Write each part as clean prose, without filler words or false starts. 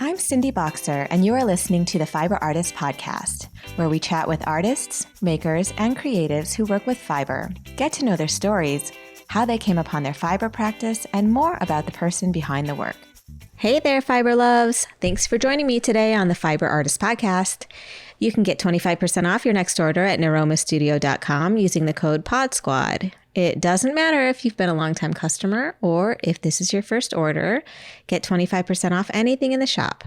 I'm Cindy Bokser, and you are listening to the Fiber Artist Podcast, where we chat with artists, makers, and creatives who work with fiber, get to know their stories, how they came upon their fiber practice, and more about the person behind the work. Hey there, fiber loves! Thanks for joining me today on the Fiber Artist Podcast. You can get 25% off your next order at niromastudio.com using the code PODSQUAD. It doesn't matter if you've been a longtime customer or if this is your first order, get 25% off anything in the shop.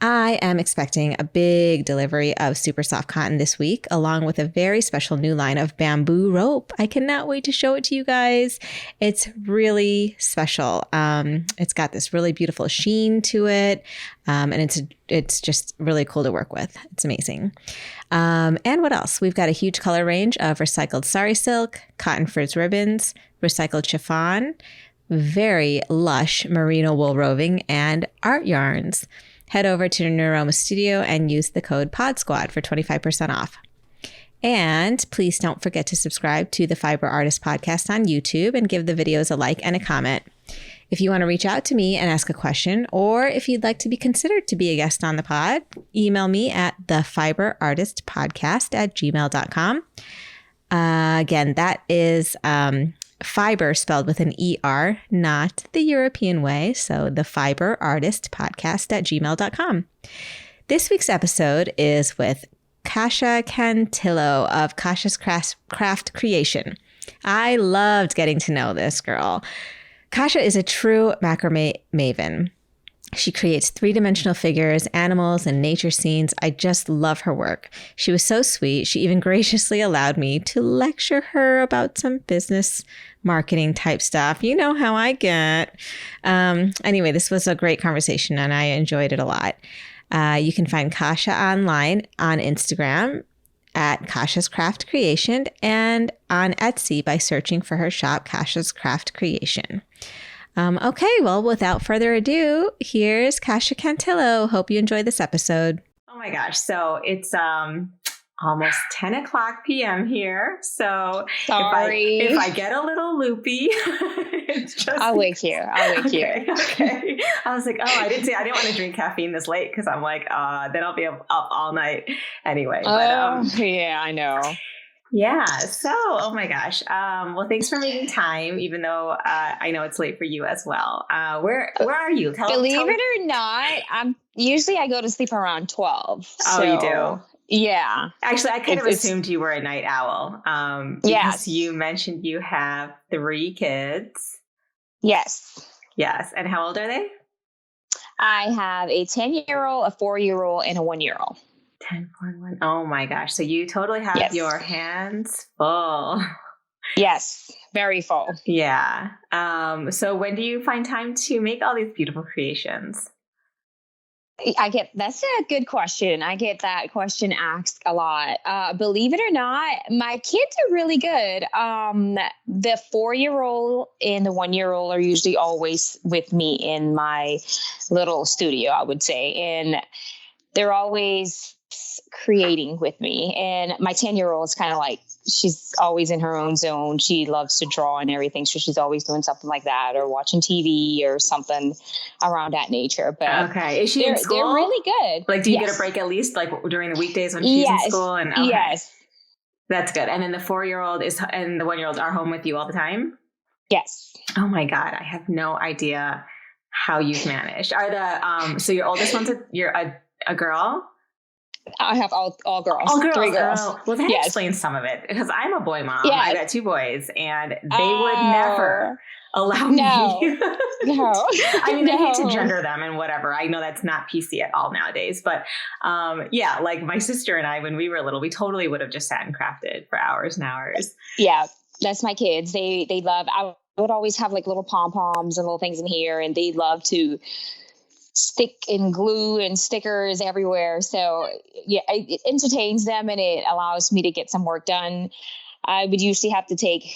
I am expecting a big delivery of super soft cotton this week, along with a very special new line of bamboo rope. I cannot wait to show it to you guys. It's really special. It's got this really beautiful sheen to it, and it's just really cool to work with. It's amazing. And what else? We've got a huge color range of recycled sari silk, cotton frizz ribbons, recycled chiffon, very lush merino wool roving, and art yarns. Head over to Niroma Studio and use the code PODSQUAD for 25% off. And please don't forget to subscribe to the Fiber Artist Podcast on YouTube and give the videos a like and a comment. If you want to reach out to me and ask a question, or if you'd like to be considered to be a guest on the pod, email me at thefiberartistpodcast@gmail.com. Again, that is fiber spelled with an ER, not the European way. So the fiberartistpodcast@gmail.com. This week's episode is with Kasha Cantillo of Kasha's Craft Creation. I loved getting to know this girl. Kasha is a true macrame maven. She creates three-dimensional figures, animals, and nature scenes. I just love her work. She was so sweet. She even graciously allowed me to lecture her about some business marketing type stuff. You know how I get. Anyway, this was a great conversation, and I enjoyed it a lot. You can find Kasha online on Instagram at Kasha's Craft Creation and on Etsy by searching for her shop, Kasha's Craft Creation. Okay, well, without further ado, here's Kasha Cantillo. Hope you enjoy this episode. Oh my gosh. So it's almost 10 o'clock p.m. here. So if I get a little loopy, it's just... I'll wake you. Okay. I was like, I didn't want to drink caffeine this late because I'm like, then I'll be up all night anyway. Yeah, I know. Yeah. So, oh my gosh. Well, thanks for making time, even though I know it's late for you as well. Where are you? Believe it or not, I go to sleep around 12. Oh, you do? Yeah. Actually, I kind of assumed you were a night owl. Because you mentioned you have 3 kids. Yes. Yes. And how old are they? I have a 10-year-old, a 4-year-old, and a 1-year-old. 10.1. Oh my gosh. So you totally have your hands full. Yes. Very full. Yeah. So when do you find time to make all these beautiful creations? That's a good question. I get that question asked a lot. Believe it or not, my kids are really good. The 4-year-old and the 1-year-old are usually always with me in my little studio, I would say. And they're always creating with me. And my 10-year-old is kind of like, she's always in her own zone. She loves to draw and everything. So she's always doing something like that or watching TV or something around that nature. But okay. Is she in school? They're really good. Like, do you get a break at least like during the weekdays when she's in school? And Yes. That's good. And then the 4-year-old and the 1-year-old are home with you all the time? Yes. Oh my God. I have no idea how you've managed. Are the, so your oldest one's a girl? I have all girls. All girls. 3 girls. Oh, well, that explains some of it because I'm a boy mom. Yeah. I got 2 boys and they would never allow me. No. I mean, I hate to gender them and whatever. I know that's not PC at all nowadays. But like my sister and I, when we were little, we totally would have just sat and crafted for hours and hours. Yeah, that's my kids. They love, I would always have like little pom-poms and little things in here, and they love to stick and glue and stickers everywhere. So yeah, it entertains them and it allows me to get some work done. I would usually have to take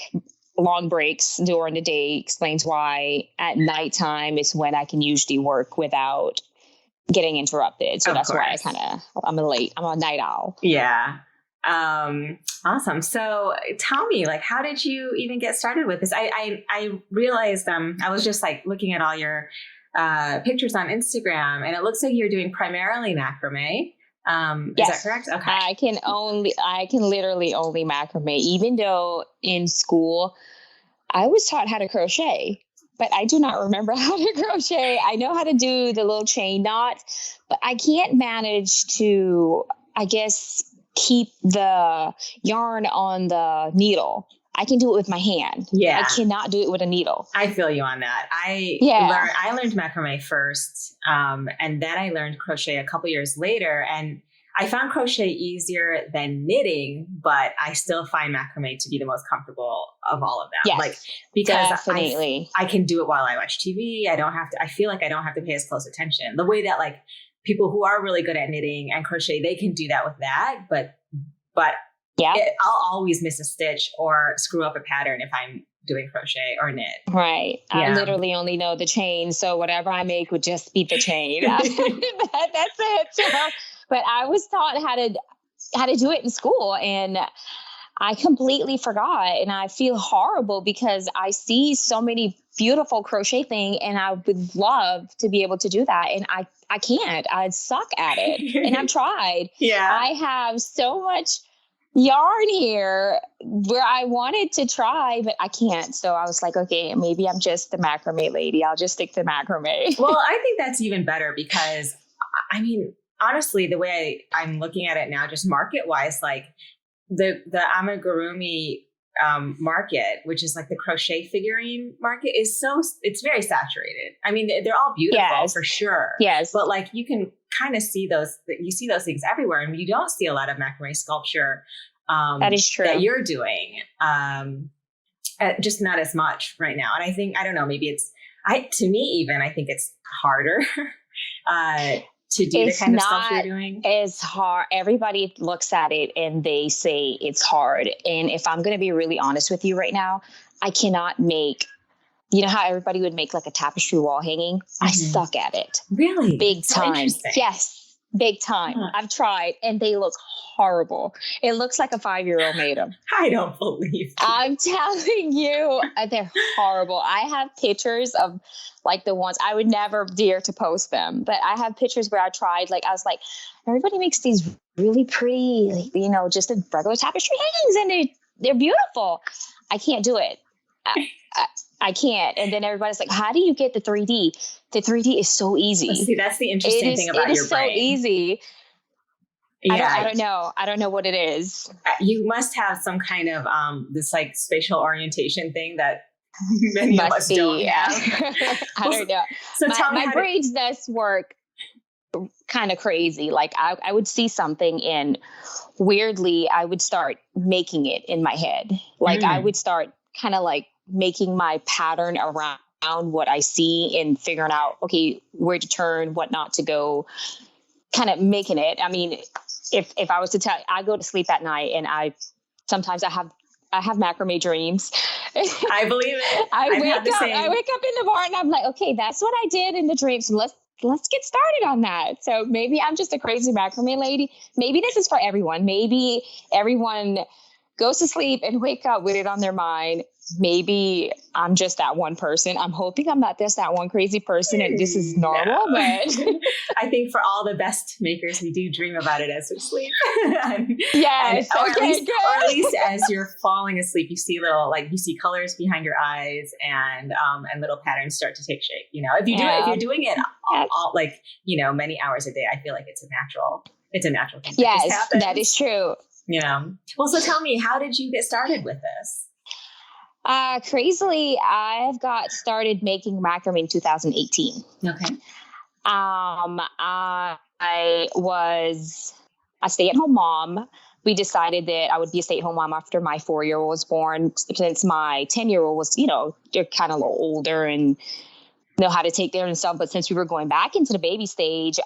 long breaks during the day. Explains why at nighttime is when I can usually work without getting interrupted. So that's why I'm a night owl. Yeah. Awesome. So tell me, like, how did you even get started with this? I realized, I was just like looking at all your pictures on Instagram, and it looks like you're doing primarily macrame. Is that correct? Okay. I can literally only macrame, even though in school I was taught how to crochet, but I do not remember how to crochet. I know how to do the little chain knot, but I can't manage to, I guess, keep the yarn on the needle. I can do it with my hand. Yeah. I cannot do it with a needle. I feel you on that. I learned macrame first, and then I learned crochet a couple years later, and I found crochet easier than knitting, but I still find macrame to be the most comfortable of all of them. Yes, like, because definitely. I can do it while I watch TV. I feel like I don't have to pay as close attention. The way that like people who are really good at knitting and crochet, they can do that with that, but I'll always miss a stitch or screw up a pattern if I'm doing crochet or knit. Right. Yeah. I literally only know the chain. So whatever I make would just be the chain. That's it. But I was taught how to do it in school, and I completely forgot. And I feel horrible because I see so many beautiful crochet things, and I would love to be able to do that. And I can't. I suck at it. And I've tried. Yeah. I have so much yarn here where I wanted to try, but I can't. So I was like, okay, maybe I'm just the macrame lady. I'll just stick to macrame. Well, I think that's even better because, I mean, honestly, the way I'm looking at it now, just market wise, like the amigurumi market, which is like the crochet figurine market, it's very saturated. I mean, they're all beautiful for sure. Yes. But like you can kind of see those things everywhere, and you don't see a lot of macrame sculpture that is true that you're doing, just not as much right now. And I don't know, maybe to me I think it's harder to do the kind of stuff you're doing. It's hard. Everybody looks at it and they say it's hard. And if I'm going to be really honest with you right now, I cannot make, you know how everybody would make like a tapestry wall hanging? Mm-hmm. I suck at it. Really? Big time. Yes. Big time. Huh. I've tried and they look horrible. It looks like a 5-year-old made them. I don't believe you. I'm telling you, they're horrible. I have pictures of like the ones I would never dare to post them, but I have pictures where I tried, like, I was like, everybody makes these really pretty, you know, just a regular tapestry hangings and they're beautiful. I can't do it. I can't. And then everybody's like, how do you get the 3D? The 3D is so easy. See, that's the interesting thing about your brain. It is so easy. Yeah. I don't know. I don't know what it is. You must have some kind of this like spatial orientation thing that many of us don't have. I don't know. So tell me, my brain does work kind of crazy. Like I would see something and weirdly I would start making it in my head. Like I would start kind of like making my pattern around what I see and figuring out, okay, where to turn, what not to go, kind of making it. I mean, if I was to tell, I go to sleep at night and sometimes I have macrame dreams. I believe it. I wake up in the morning. I'm like, okay, that's what I did in the dreams. So let's get started on that. So maybe I'm just a crazy macrame lady. Maybe this is for everyone. Maybe everyone goes to sleep and wake up with it on their mind. Maybe I'm just that one person. I'm hoping I'm not just that one crazy person and this is normal, no. But I think for all the best makers, we do dream about it as we sleep. Yes. Or at least as you're falling asleep, you see you see colors behind your eyes and little patterns start to take shape. You know, if you're doing it all like, you know, many hours a day, I feel like it's a natural thing. Yes, that is true. You know, well, so tell me, how did you get started with this? Crazily, I've got started making macrame in 2018. Okay. I was a stay-at-home mom. We decided that I would be a stay-at-home mom after my 4-year-old was born, since my 10-year-old was, you know, they're kind of a little older and know how to take care of themselves. But since we were going back into the baby stage,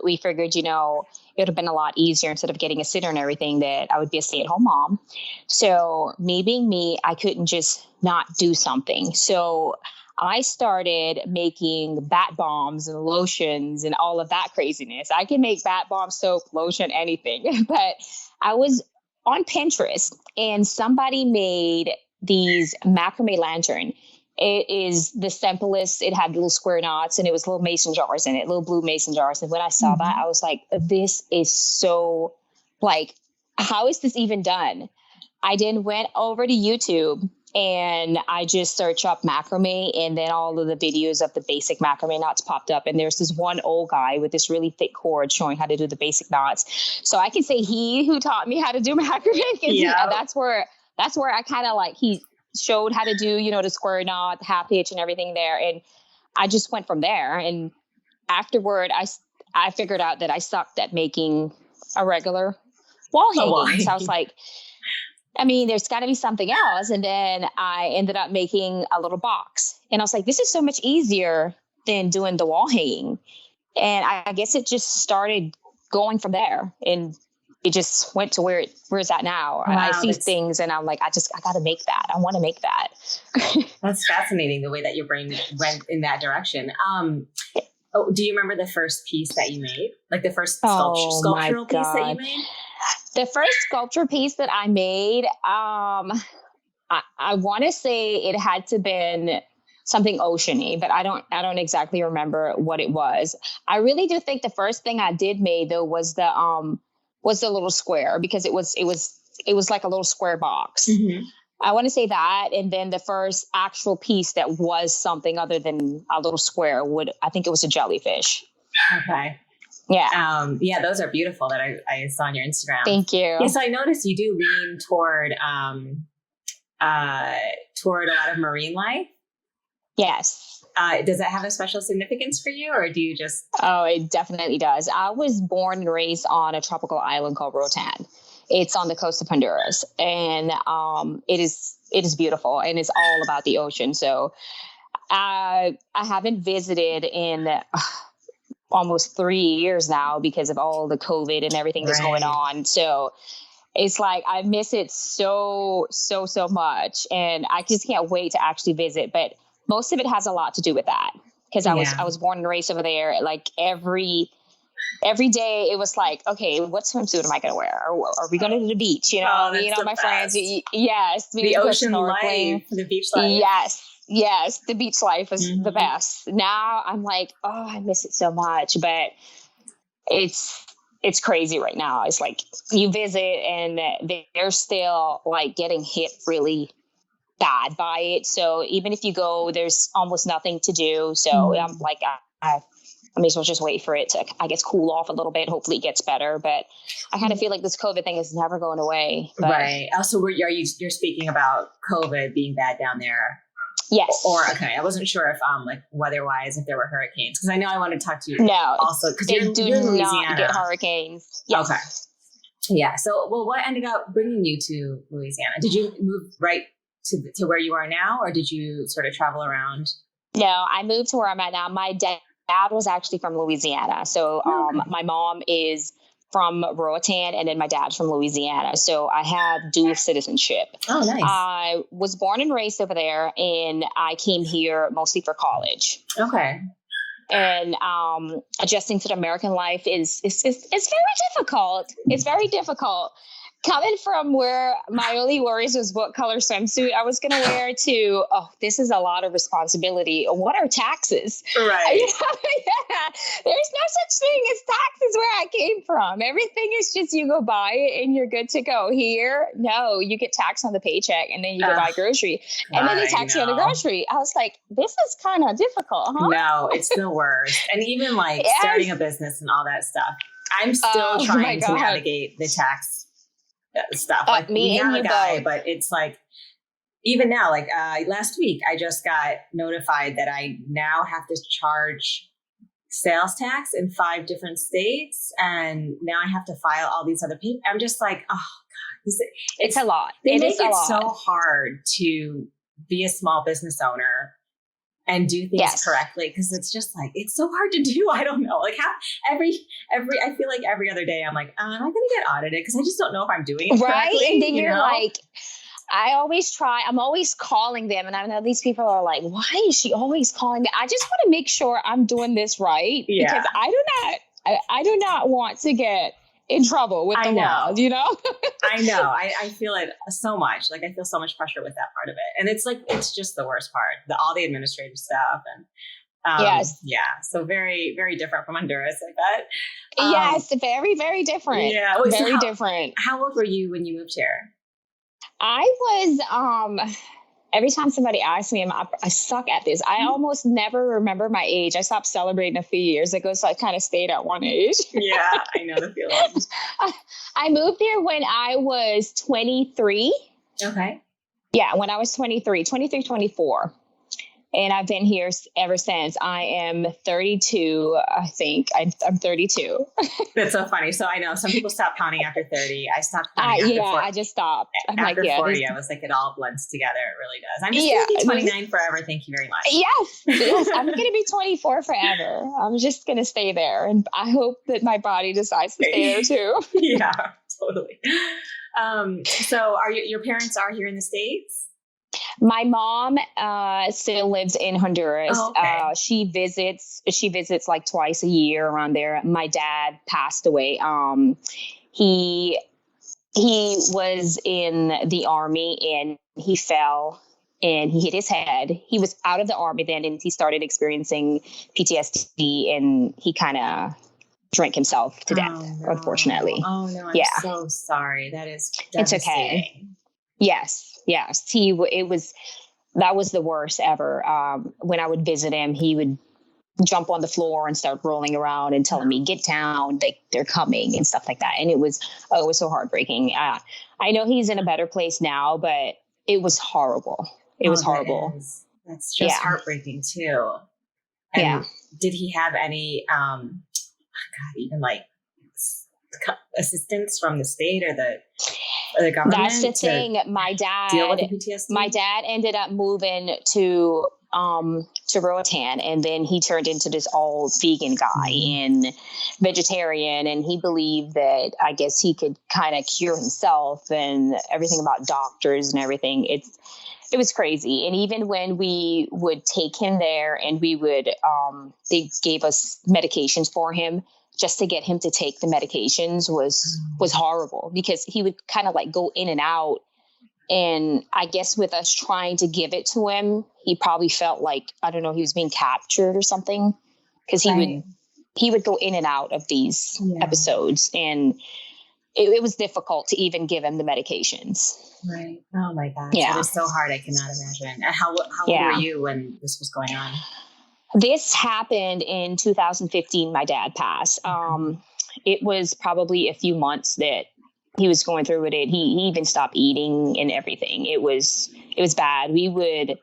we figured, you know, it would have been a lot easier instead of getting a sitter and everything that I would be a stay-at-home mom. So me being me, I couldn't just not do something. So I started making bat bombs and lotions and all of that craziness. I can make bat bomb, soap, lotion, anything. But I was on Pinterest and somebody made these macrame lantern. It is the simplest. It had little square knots and it was little mason jars in it, little blue mason jars. And when I saw that, I was like, this is so like, how is this even done? I then went over to YouTube and I just searched up macrame, and then all of the videos of the basic macrame knots popped up. And there's this one old guy with this really thick cord showing how to do the basic knots. So I can say he who taught me how to do macrame, that's where I kind of like, he showed how to do, the square knot, the half hitch and everything there. And I just went from there. And afterward, I figured out that I sucked at making a regular wall hanging. So I was like, there's got to be something else. And then I ended up making a little box. And I was like, this is so much easier than doing the wall hanging. And I guess it just started going from there. And it just went to where it's at now. Wow, I see things and I'm like, I got to make that. I want to make that. That's fascinating, the way that your brain went in that direction. Do you remember the first piece that you made? Like the first sculptural piece that you made? The first sculpture piece that I made, I want to say it had to been something oceany, but I don't exactly remember what it was. I really do think the first thing I did make though was the little square, because it was like a little square box. Mm-hmm. I want to say that. And then the first actual piece that was something other than a little square I think it was a jellyfish. Okay. Yeah. Those are beautiful that I saw on your Instagram. Thank you. Yes. I noticed you do lean toward a lot of marine life. Yes. Does that have a special significance for you, or do you just? Oh, it definitely does. I was born and raised on a tropical island called Roatan. It's on the coast of Honduras, and it is beautiful, and it's all about the ocean. So I haven't visited in almost 3 years now because of all the COVID and everything that's going on. So it's like, I miss it so much, and I just can't wait to actually visit. But most of it has a lot to do with that, because I was born and raised over there. Like every day it was like, okay, what swimsuit am I going to wear? Or are we going to the beach? All my friends. Yes. The ocean life, the beach life. Yes. The beach life is the best. Now I'm like, oh, I miss it so much, but it's crazy right now. It's like you visit and they're still like getting hit really bad by it. So even if you go, there's almost nothing to do. So I'm like, I may as well just wait for it to, I guess, cool off a little bit. Hopefully it gets better. But I kind of feel like this COVID thing is never going away. But, right. Also, you're speaking about COVID being bad down there? Yes. Or okay, I wasn't sure if like weather-wise, if there were hurricanes, because I know I want to talk to you. No, also because they you're do Louisiana. not get hurricanes. Yes. Okay. Yeah. So, what ended up bringing you to Louisiana? Did you move right to where you are now, or did you sort of travel around? No, I moved to where I'm at now. My dad was actually from Louisiana. So my mom is from Roatan, and then my dad's from Louisiana. So I have dual citizenship. Oh, nice. I was born and raised over there, and I came here mostly for college. Okay. And adjusting to the American life is very difficult. It's very difficult. Coming from where my only worries was what color swimsuit I was going to wear to, this is a lot of responsibility. What are taxes? Right. Yeah. There's no such thing as taxes where I came from. Everything is just you go buy it and you're good to go. Here, no, you get taxed on the paycheck and then you go buy grocery. And then they tax you on the grocery. I was like, this is kind of difficult, huh? No, it's the worst. And even like starting a business and all that stuff. I'm still trying to navigate the tax stuff. Like me and you both. But it's like, even now, like last week, I just got notified that I now have to charge sales tax in 5 different states, and now I have to file all these other people. I'm just like, oh God, it's a lot. They make it so hard to be a small business owner and do things correctly, because it's just like, it's so hard to do. I don't know. Like I feel like every other day I'm like, am I going to get audited? Because I just don't know if I'm doing it correctly. Right. And then you're like, I'm always calling them. And I know these people are like, why is she always calling me? I just want to make sure I'm doing this right. Yeah. Because I do not want to get in trouble with the law, you know? I know. I feel it so much. Like I feel so much pressure with that part of it. And it's like, it's just the worst part, all the administrative stuff. And yes. Yeah. So very, very different from Honduras, I bet. Yes. Very, very different. Yeah. Very different. How old were you when you moved here? I was, every time somebody asks me, I suck at this. I almost never remember my age. I stopped celebrating a few years ago, so I kind of stayed at one age. Yeah, I know the feeling. I moved here when I was 23. Okay. Yeah, when I was 23, 24. And I've been here ever since. I am 32, I think. I'm 32. That's so funny. So I know some people stop counting after 30. I stopped counting after 40. I just stopped. I'm after like, 40, I was like, it all blends together. It really does. I'm just going to be 29 forever. Thank you very much. Yes. I'm going to be 24 forever. I'm just going to stay there. And I hope that my body decides to stay there too. Yeah, totally. So your parents are here in the States? My mom still lives in Honduras. Oh, okay. She visits like twice a year around there. My dad passed away. He was in the army and he fell and he hit his head. He was out of the army then and he started experiencing PTSD and he kind of drank himself to death, unfortunately. Oh no, I'm so sorry. That is devastating. It's okay. Yes. That was the worst ever. When I would visit him, he would jump on the floor and start rolling around and telling me, get down, they're coming and stuff like that. And it was so heartbreaking. I know he's in a better place now, but it was horrible. It was horrible. That's just heartbreaking too. And did he have any, even like assistance from the state or the government? That's the thing. My dad deal with the PTSD? My dad ended up moving to Roatan, and then he turned into this all vegan guy and vegetarian, and he believed that I guess he could kind of cure himself and everything about doctors and everything. It was crazy. And even when we would take him there and we would they gave us medications for him, just to get him to take the medications was horrible because he would kind of like go in and out. And I guess with us trying to give it to him, he probably felt like, I don't know, he was being captured or something because he would go in and out of these episodes. And it was difficult to even give him the medications. Right. Oh my gosh. Yeah. It was so hard. I cannot imagine. How old were you when this was going on? This happened in 2015. My dad passed. It was probably a few months that he was going through with it. He even stopped eating and everything. It was bad. We would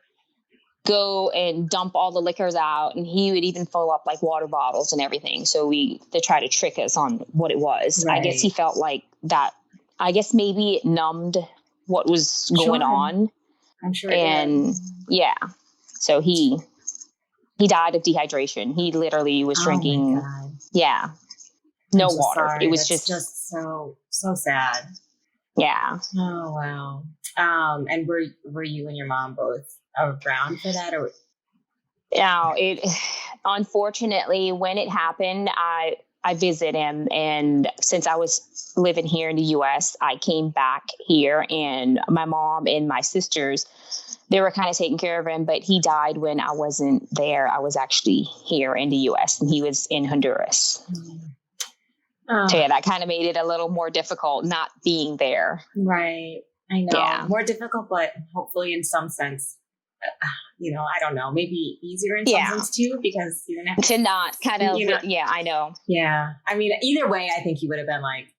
go and dump all the liquors out, and he would even fill up like water bottles and everything. So to try to trick us on what it was. Right. I guess he felt like that. I guess maybe it numbed what was going on. I'm sure. And so he died of dehydration. He literally was drinking. No water. Sorry. It was just so sad. Yeah. Oh wow. And were you and your mom both around for that, or? No, unfortunately when it happened, I visited him, and since I was living here in the U.S., I came back here, and my mom and my sisters, they were kind of taking care of him, but he died when I wasn't there. I was actually here in the U.S. and he was in Honduras. So that kind of made it a little more difficult not being there. Right. I know. Yeah. More difficult, but hopefully in some sense, I don't know, maybe easier in some sense too, because you didn't have to not kind of, I know. Yeah. I mean, either way, I think he would have been like,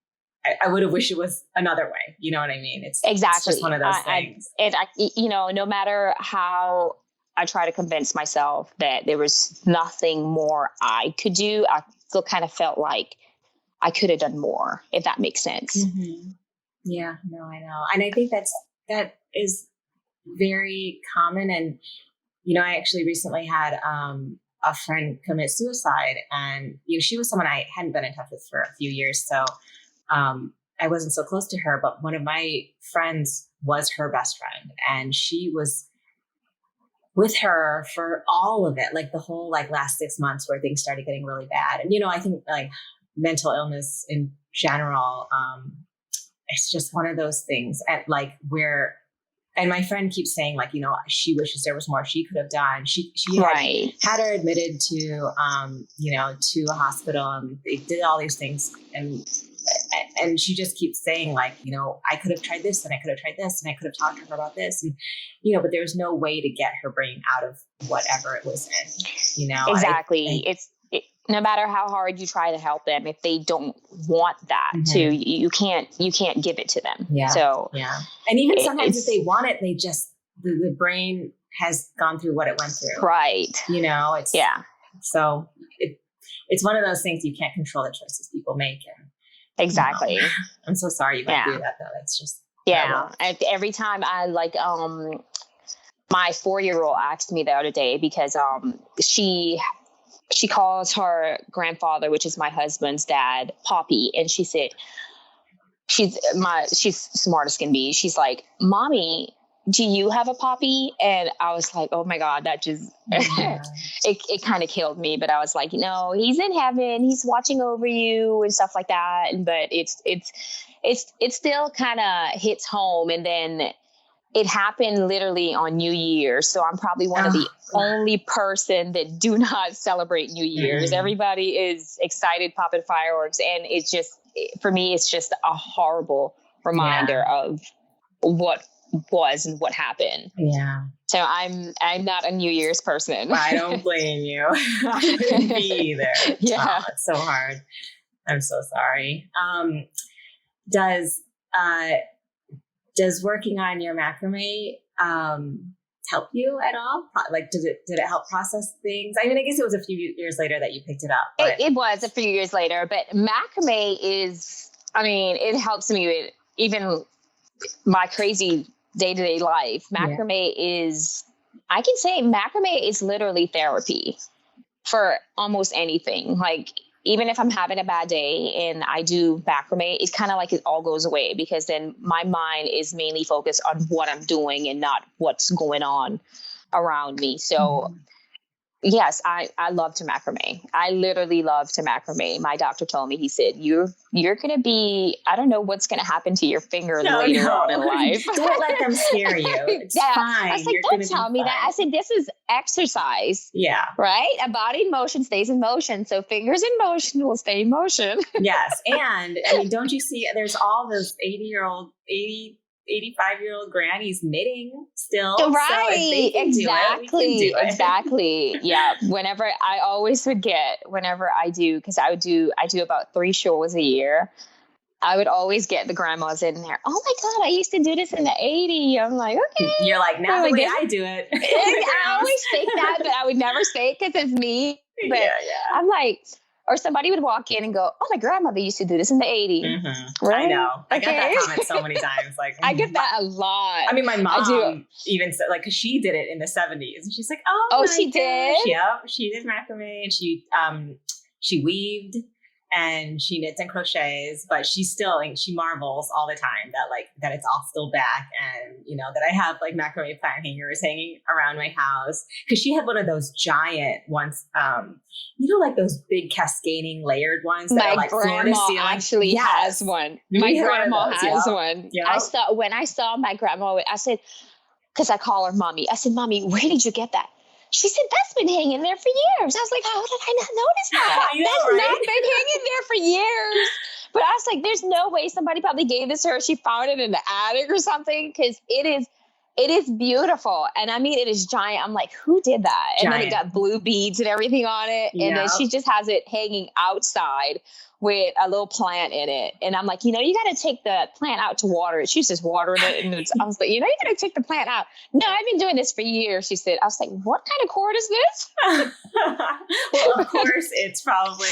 I would have wished it was another way. You know what I mean? It's just one of those things. No matter how I try to convince myself that there was nothing more I could do, I still kind of felt like I could have done more, if that makes sense. Mm-hmm. Yeah, no, I know. And I think that is very common. And, I actually recently had a friend commit suicide, and, she was someone I hadn't been in touch with for a few years. So I wasn't so close to her, but one of my friends was her best friend, and she was with her for all of it, like the whole last 6 months where things started getting really bad. And, I think mental illness in general, it's just one of those things at like where, and my friend keeps saying like, you know, she wishes there was more she could have done. She had her admitted to, you know, to a hospital, and they did all these things. And she just keeps saying like, you know, I could have tried this and I could have tried this and I could have talked to her about this. And, you know, but there's no way to get her brain out of whatever it was in, you know? Exactly. No matter how hard you try to help them, if they don't want that you can't give it to them. Yeah. So yeah. And even sometimes if they want it, they just, the brain has gone through what it went through. Right. You know, it's, so it's one of those things you can't control the choices people make. And exactly. I'm so sorry you went through that though. It's just terrible. And every time I like, my 4-year-old asked me the other day because, she calls her grandfather, which is my husband's dad, Poppy. And she said, she's smart as can be. She's like, Mommy, do you have a Poppy? And I was like, oh my God, that just, it kind of killed me. But I was like, no, he's in heaven. He's watching over you and stuff like that. But it still kind of hits home. And then it happened literally on New Year's. So I'm probably one of the only person that do not celebrate New Year's. Everybody is excited, popping fireworks. And it's just, for me, it's just a horrible reminder of what was and what happened. Yeah. So I'm not a New Year's person. I don't blame you. I couldn't be either. Yeah. Oh, it's so hard. I'm so sorry. Does working on your macrame help you at all? Like, did it help process things? I mean, I guess it was a few years later that you picked it up. But... It was a few years later, but macrame is, I mean, it helps me with even my crazy day-to-day life. Macrame is, I can say macrame is literally therapy for almost anything. Like, even if I'm having a bad day and I do macrame, it's kind of like it all goes away because then my mind is mainly focused on what I'm doing and not what's going on around me. So yes, I love to macrame. I literally love to macrame. My doctor told me, he said, you're going to be, I don't know what's going to happen to your finger later on in life. Don't let them scare you. It's fine. I was like, don't tell me that. I said, this is exercise. Yeah. Right? A body in motion stays in motion. So fingers in motion will stay in motion. Yes. And I mean, don't you see, there's all those 85-year-old grannies knitting still. Right. Exactly. Yeah. Whenever I always forget whenever I do, because I do about 3 shows a year. I would always get the grandmas in there. Oh my God, I used to do this in the 80s. I'm like, okay. You're like, now the way I do it. I always fake that, but I would never say it because it's me. But I'm like, or somebody would walk in and go, oh, my grandmother used to do this in the 80s. Right? I know. I get that comment so many times. Like, I get that a lot. I mean, my mom even said, like, cause she did it in the 70s. And she's like, she did? Yep. She did macrame and she weaved and she knits and crochets, but she marvels all the time that it's all still back. And, you know, that I have like macrame plant hangers hanging around my house. Cause she had one of those giant ones, you know, like those big cascading layered ones that are like floor to ceiling. Actually has one. My grandma has one. Yeah. When I saw my grandma, I said, cause I call her Mommy. I said, Mommy, where did you get that? She said, that's been hanging there for years. I was like, how did I not notice that? That's not been hanging there for years. But I was like, there's no way somebody probably gave this to her. She found it in the attic or something because it is beautiful. And I mean, it is giant. I'm like, who did that? And then it got blue beads and everything on it. And then she just has it hanging outside with a little plant in it. And I'm like, you know, you got to take the plant out to water it. She's just watering it. And I was like, you know, you got to take the plant out. No, I've been doing this for years. She said, I was like, what kind of cord is this? Well, of course, it's probably,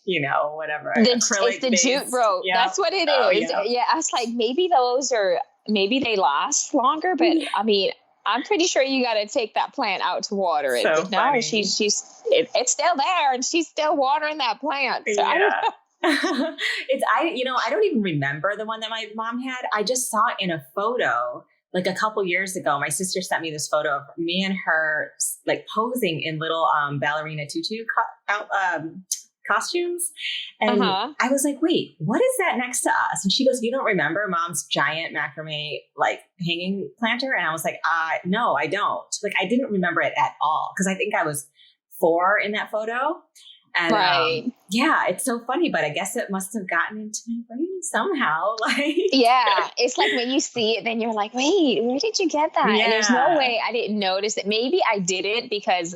you know, whatever. It's the jute rope. Yep. That's what it is. Yeah. I was like, maybe they last longer, but I mean, I'm pretty sure you got to take that plant out to water it. So but no, it's still there and she's still watering that plant. So I don't know. I don't even remember the one that my mom had. I just saw it in a photo like a couple years ago. My sister sent me this photo of costumes. And I was like, wait, what is that next to us? And she goes, you don't remember Mom's giant macrame, like hanging planter? And I was like, no, I don't. Like, I didn't remember it at all. Cause I think I was 4 in that photo. And yeah, it's so funny, but I guess it must have gotten into my brain somehow. Like, yeah, it's like when you see it, then you're like, wait, where did you get that? Yeah. And there's no way I didn't notice it. Maybe I didn't because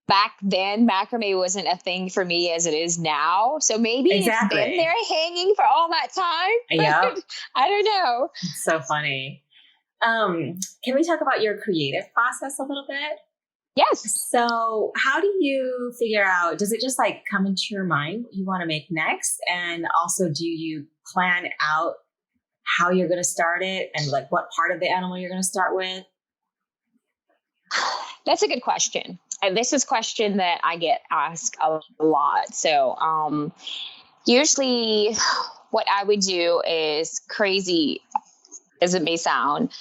back then macrame wasn't a thing for me as it is now. So maybe it's been there hanging for all that time. Yeah. I don't know. It's so funny. Can we talk about your creative process a little bit? Yes. So how do you figure out, does it just like come into your mind what you want to make next? And also, do you plan out how you're going to start it and like what part of the animal you're going to start with? That's a good question. And this is a question that I get asked a lot. So usually what I would do is, crazy as it may sound,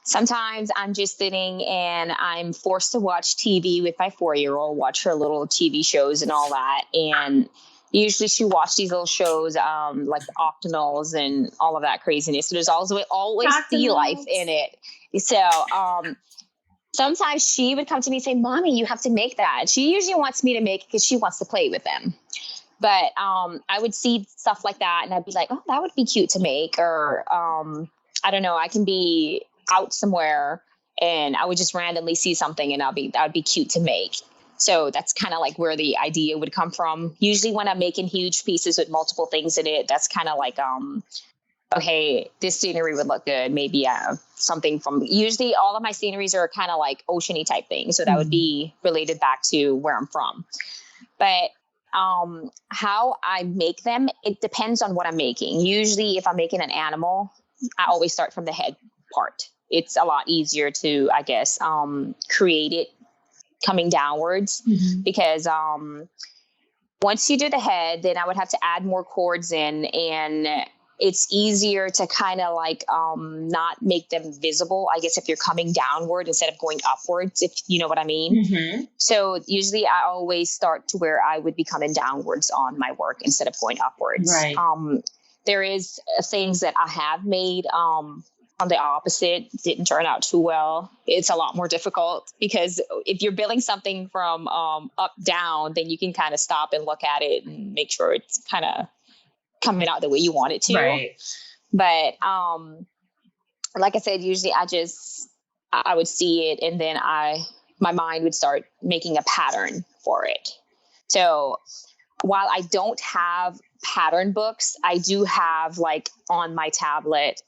sometimes I'm just sitting and I'm forced to watch TV with my 4-year-old, watch her little TV shows and all that. And usually she watched these little shows like the Octonals and all of that craziness. So there's always sea life in it. So sometimes she would come to me and say, Mommy, you have to make that. She usually wants me to make it because she wants to play with them. But I would see stuff like that and I'd be like, oh, that would be cute to make. Or I don't know, I can be out somewhere and I would just randomly see something and that would be cute to make. So that's kind of like where the idea would come from. Usually when I'm making huge pieces with multiple things in it, that's kind of like, okay, this scenery would look good. Maybe something from, usually all of my sceneries are kind of like oceany type things. So that would be related back to where I'm from. But how I make them, it depends on what I'm making. Usually if I'm making an animal, I always start from the head part. It's a lot easier to, I guess, create it coming downwards because once you do the head, then I would have to add more cords in, and it's easier to kind of like not make them visible, I guess, if you're coming downward instead of going upwards, if you know what I mean. So usually I always start to where I would be coming downwards on my work instead of going upwards. Right. There is things that I have made on the opposite, didn't turn out too well. It's a lot more difficult because if you're building something from up down, then you can kind of stop and look at it and make sure it's kind of coming out the way you want it to. Right. But like I said, usually I would see it and then my mind would start making a pattern for it. So while I don't have pattern books, I do have like on my tablet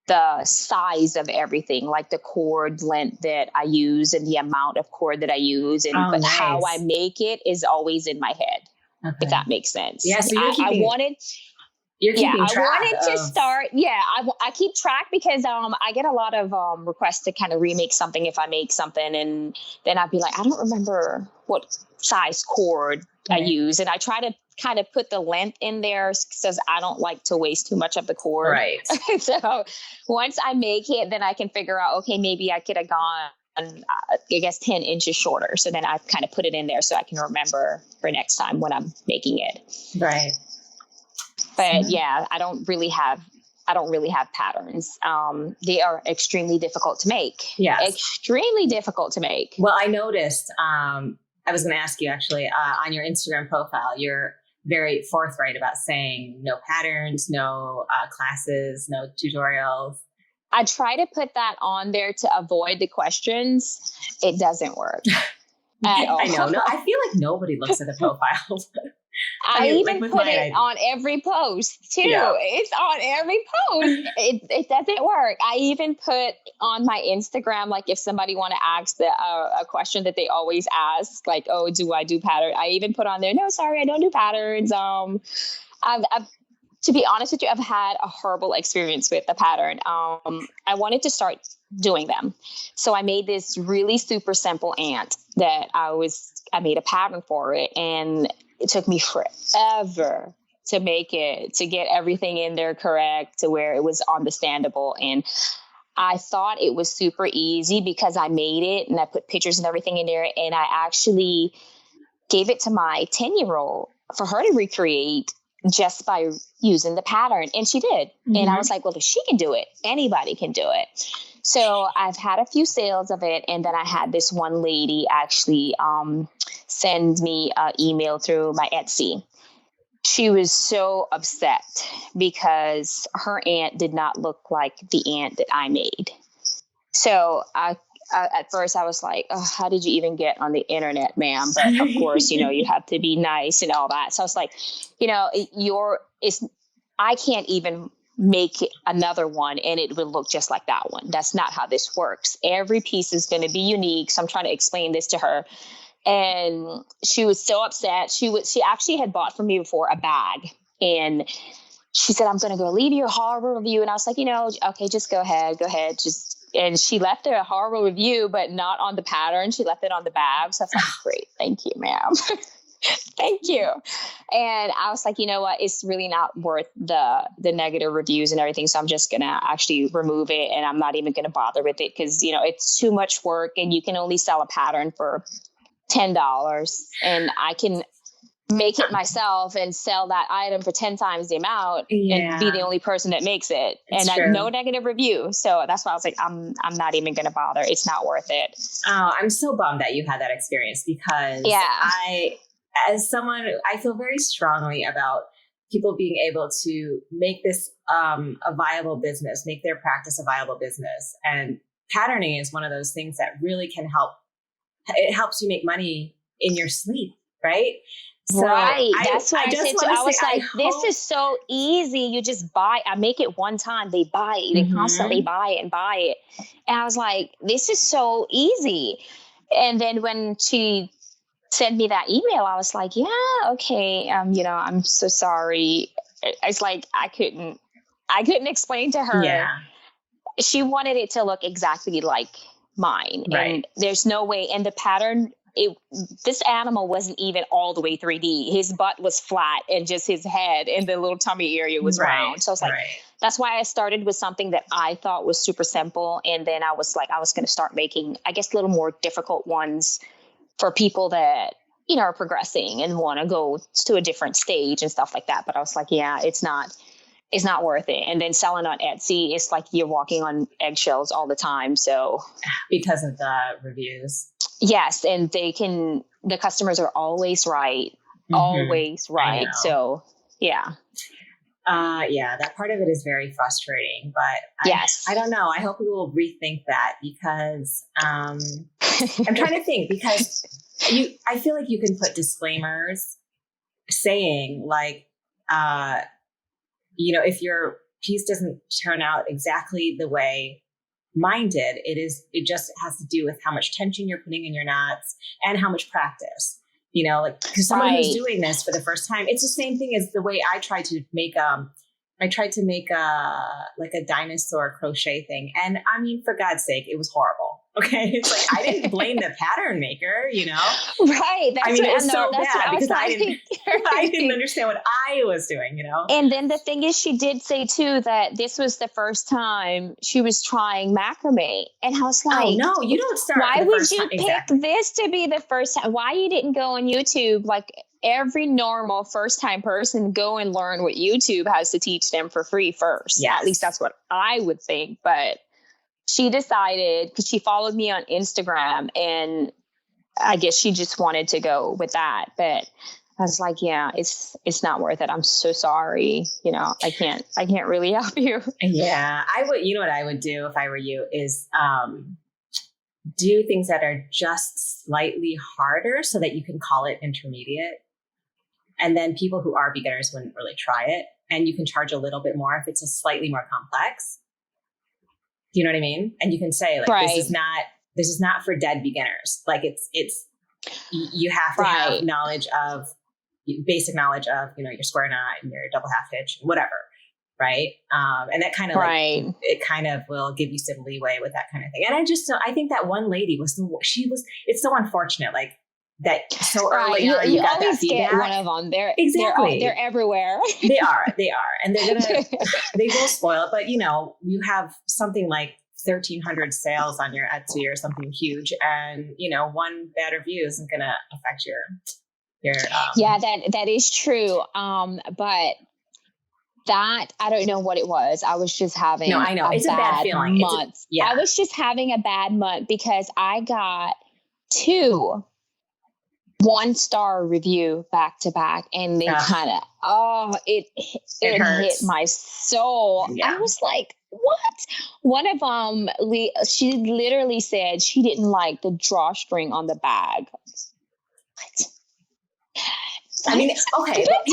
the size of everything, like the cord length that I use and the amount of cord that I use. And but nice. How I make it is always in my head, if that makes sense. Yeah, so I wanted to start. Yeah, I keep track because I get a lot of requests to kind of remake something if I make something, and then I'd be like, I don't remember what size cord I use, and I try to kind of put the length in there because I don't like to waste too much of the cord. Right. So once I make it, then I can figure out, okay, maybe I could have gone, I guess, 10 inches shorter. So then I kind of put it in there so I can remember for next time when I'm making it. Right. But yeah, I don't really have patterns. They are extremely difficult to make. Yes. Extremely difficult to make. Well, I noticed, I was going to ask you actually, on your Instagram profile, you're very forthright about saying no patterns, no classes, no tutorials. I try to put that on there to avoid the questions. It doesn't work at all. I know. No, I feel like nobody looks at the profile. I even put it on every post too. Yeah. It's on every post. It doesn't work. I even put on my Instagram, like if somebody want to ask a question that they always ask, like, oh, do I do pattern? I even put on there, no, sorry, I don't do patterns. I've to be honest with you, I've had a horrible experience with the pattern. I wanted to start doing them. So I made this really super simple ant that I made a pattern for it, and it took me forever to make it, to get everything in there correct to where it was understandable. And I thought it was super easy because I made it and I put pictures and everything in there. And I actually gave it to my 10-year-old for her to recreate just by using the pattern. And she did. Mm-hmm. And I was like, well, if she can do it, anybody can do it. So I've had a few sales of it. And then I had this one lady actually send me an email through my Etsy. She was so upset because her aunt did not look like the aunt that I made. So at first I was like, oh, how did you even get on the internet, ma'am? But of course, you have to be nice and all that. So I was like, I can't even make another one and it would look just like that one. That's not how this works. Every piece is going to be unique. So I'm trying to explain this to her. And she was so upset. She actually had bought from me before a bag, and she said, I'm going to go leave you a horrible review. And I was like, okay, just go ahead. And she left a horrible review, but not on the pattern. She left it on the bag. So I was like, great. Thank you, ma'am. Thank you. And I was like, you know what? It's really not worth the negative reviews and everything. So I'm just going to actually remove it. And I'm not even going to bother with it because, it's too much work and you can only sell a pattern for $10, and I can make it myself and sell that item for 10 times the amount and be the only person that makes it. It's and true. No negative review. So that's why I was like, I'm not even going to bother. It's not worth it. Oh, I'm so bummed that you had that experience because as someone, I feel very strongly about people being able to make this a viable business, make their practice a viable business. And patterning is one of those things that really can help. It helps you make money in your sleep, right? So right. That's what I said. I was like, this is so easy. You just buy. I make it one time. They buy it. They constantly buy it and buy it. And I was like, this is so easy. And then when she sent me that email, I was like, yeah, okay. I'm so sorry. It's like, I couldn't explain to her. Yeah. She wanted it to look exactly like mine. Right. And there's no way. And the pattern, this animal wasn't even all the way 3D. His butt was flat and just his head and the little tummy area was round. So I was like, that's why I started with something that I thought was super simple. And then I was like, I was going to start making, I guess, a little more difficult ones for people that, are progressing and want to go to a different stage and stuff like that. But I was like, yeah, it's not worth it. And then selling on Etsy, it's like you're walking on eggshells all the time. So because of the reviews. Yes. And the customers are always right. Always right. So yeah. That part of it is very frustrating, but I don't know. I hope we will rethink that because I'm trying to think because I feel like you can put disclaimers saying like, if your piece doesn't turn out exactly the way mine did, it just has to do with how much tension you're putting in your knots and how much practice, because someone who's doing this for the first time, it's the same thing as the way I tried to make a dinosaur crochet thing. And I mean, for God's sake, it was horrible. Okay. It's like, I didn't blame the pattern maker, Right. That's it was so bad because I didn't understand what I was doing, And then the thing is, she did say too, that this was the first time she was trying macrame. And I was like, oh no, you don't start. Why would you pick this to be the first time? Why you didn't go on YouTube? Like every normal first time person, go and learn what YouTube has to teach them for free first. Yes. At least that's what I would think. But she decided, because she followed me on Instagram, and I guess she just wanted to go with that. But I was like, yeah, it's not worth it. I'm so sorry. I can't really help you. Yeah, I would. You know what I would do if I were you is do things that are just slightly harder so that you can call it intermediate. And then people who are beginners wouldn't really try it. And you can charge a little bit more if it's a slightly more complex. Do you know what I mean? And you can say like, this is not for dead beginners. Like it's, you have to have basic knowledge of, your square knot and your double half hitch, whatever. Right. And that kind of it kind of will give you some leeway with that kind of thing. And I think that one lady it's so unfortunate. Like that so early on, you got always that feedback. Get one of them. They're everywhere. They are. And they will spoil it. But you have something like 1,300 sales on your Etsy or something huge. And, one bad review isn't going to affect Yeah, that is true. But that, I don't know what it was. I was just having I know. It's a bad feeling. month. I was just having a bad month because I got 2 1-star review back to back, and they kind of, it hit my soul. I was like, what? One of them, she literally said she didn't like the drawstring on the bag. What? I mean, okay, but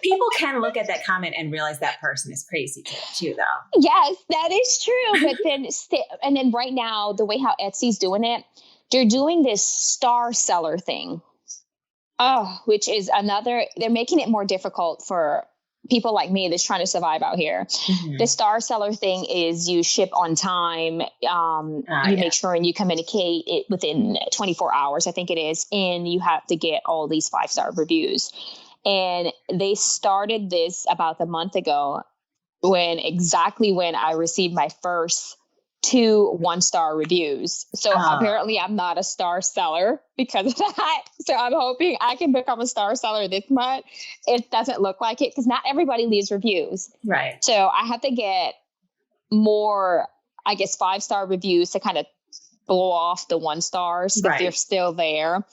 people can look at that comment and realize that person is crazy too, though. Yes, that is true. But then right now, the way how Etsy's doing it, they're doing this star seller thing. Which is they're making it more difficult for people like me that's trying to survive out here. Mm-hmm. The star seller thing is you ship on time. You make sure and you communicate it within 24 hours, I think it is. And you have to get all these 5-star reviews. And they started this about a month ago when I received my first 2 1-star reviews. So apparently I'm not a star seller because of that. So I'm hoping I can become a star seller this month. It doesn't look like it because not everybody leaves reviews. Right. So I have to get more, I guess, 5-star reviews to kind of blow off the 1 stars if they're still there.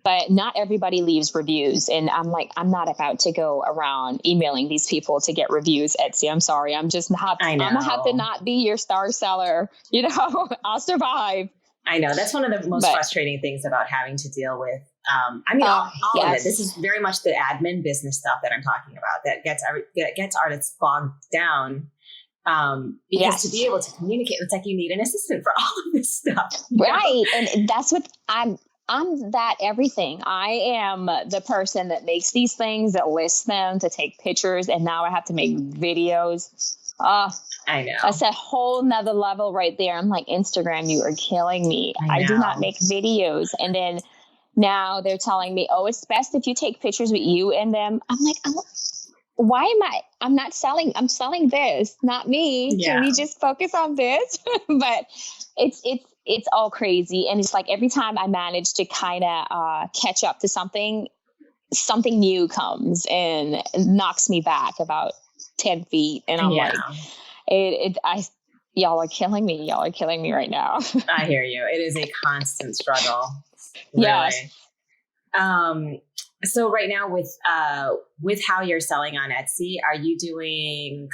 But not everybody leaves reviews. And I'm like, I'm not about to go around emailing these people to get reviews, Etsy. I'm sorry. I'm just not, I'm going to have to not be your star seller. I'll survive. I know. That's one of the most frustrating things about having to deal with. All of it. This is very much the admin business stuff that I'm talking about that gets artists bogged down. Because to be able to communicate, it's like you need an assistant for all of this stuff. Right. And that's what I'm that everything. I am the person that makes these things, that lists them, to take pictures, and now I have to make videos. I know. That's a whole nother level right there. I'm like, Instagram, you are killing me. I do not make videos. And then now they're telling me, it's best if you take pictures with you in them. I'm like, why am I'm not selling, I'm selling this, not me. Yeah. Can we just focus on this? But it's all crazy. And it's like every time I manage to kind of catch up to something new comes and knocks me back about 10 feet. And I'm like, y'all are killing me. Y'all are killing me right now. I hear you. It is a constant struggle. Really. Yes. So right now with how you're selling on Etsy, are you doing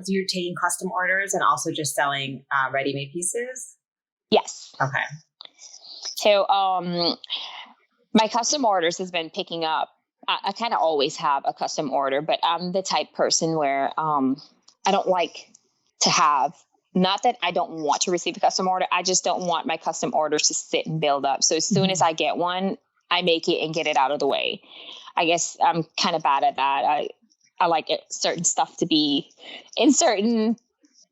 you're taking custom orders and also just selling ready-made pieces? Yes. Okay. So my custom orders has been picking up. I kind of always have a custom order, but I'm the type person where I don't like to have, not that I don't want to receive a custom order. I just don't want my custom orders to sit and build up. So as soon as I get one, I make it and get it out of the way. I guess I'm kind of bad at that. I like certain stuff to be in certain,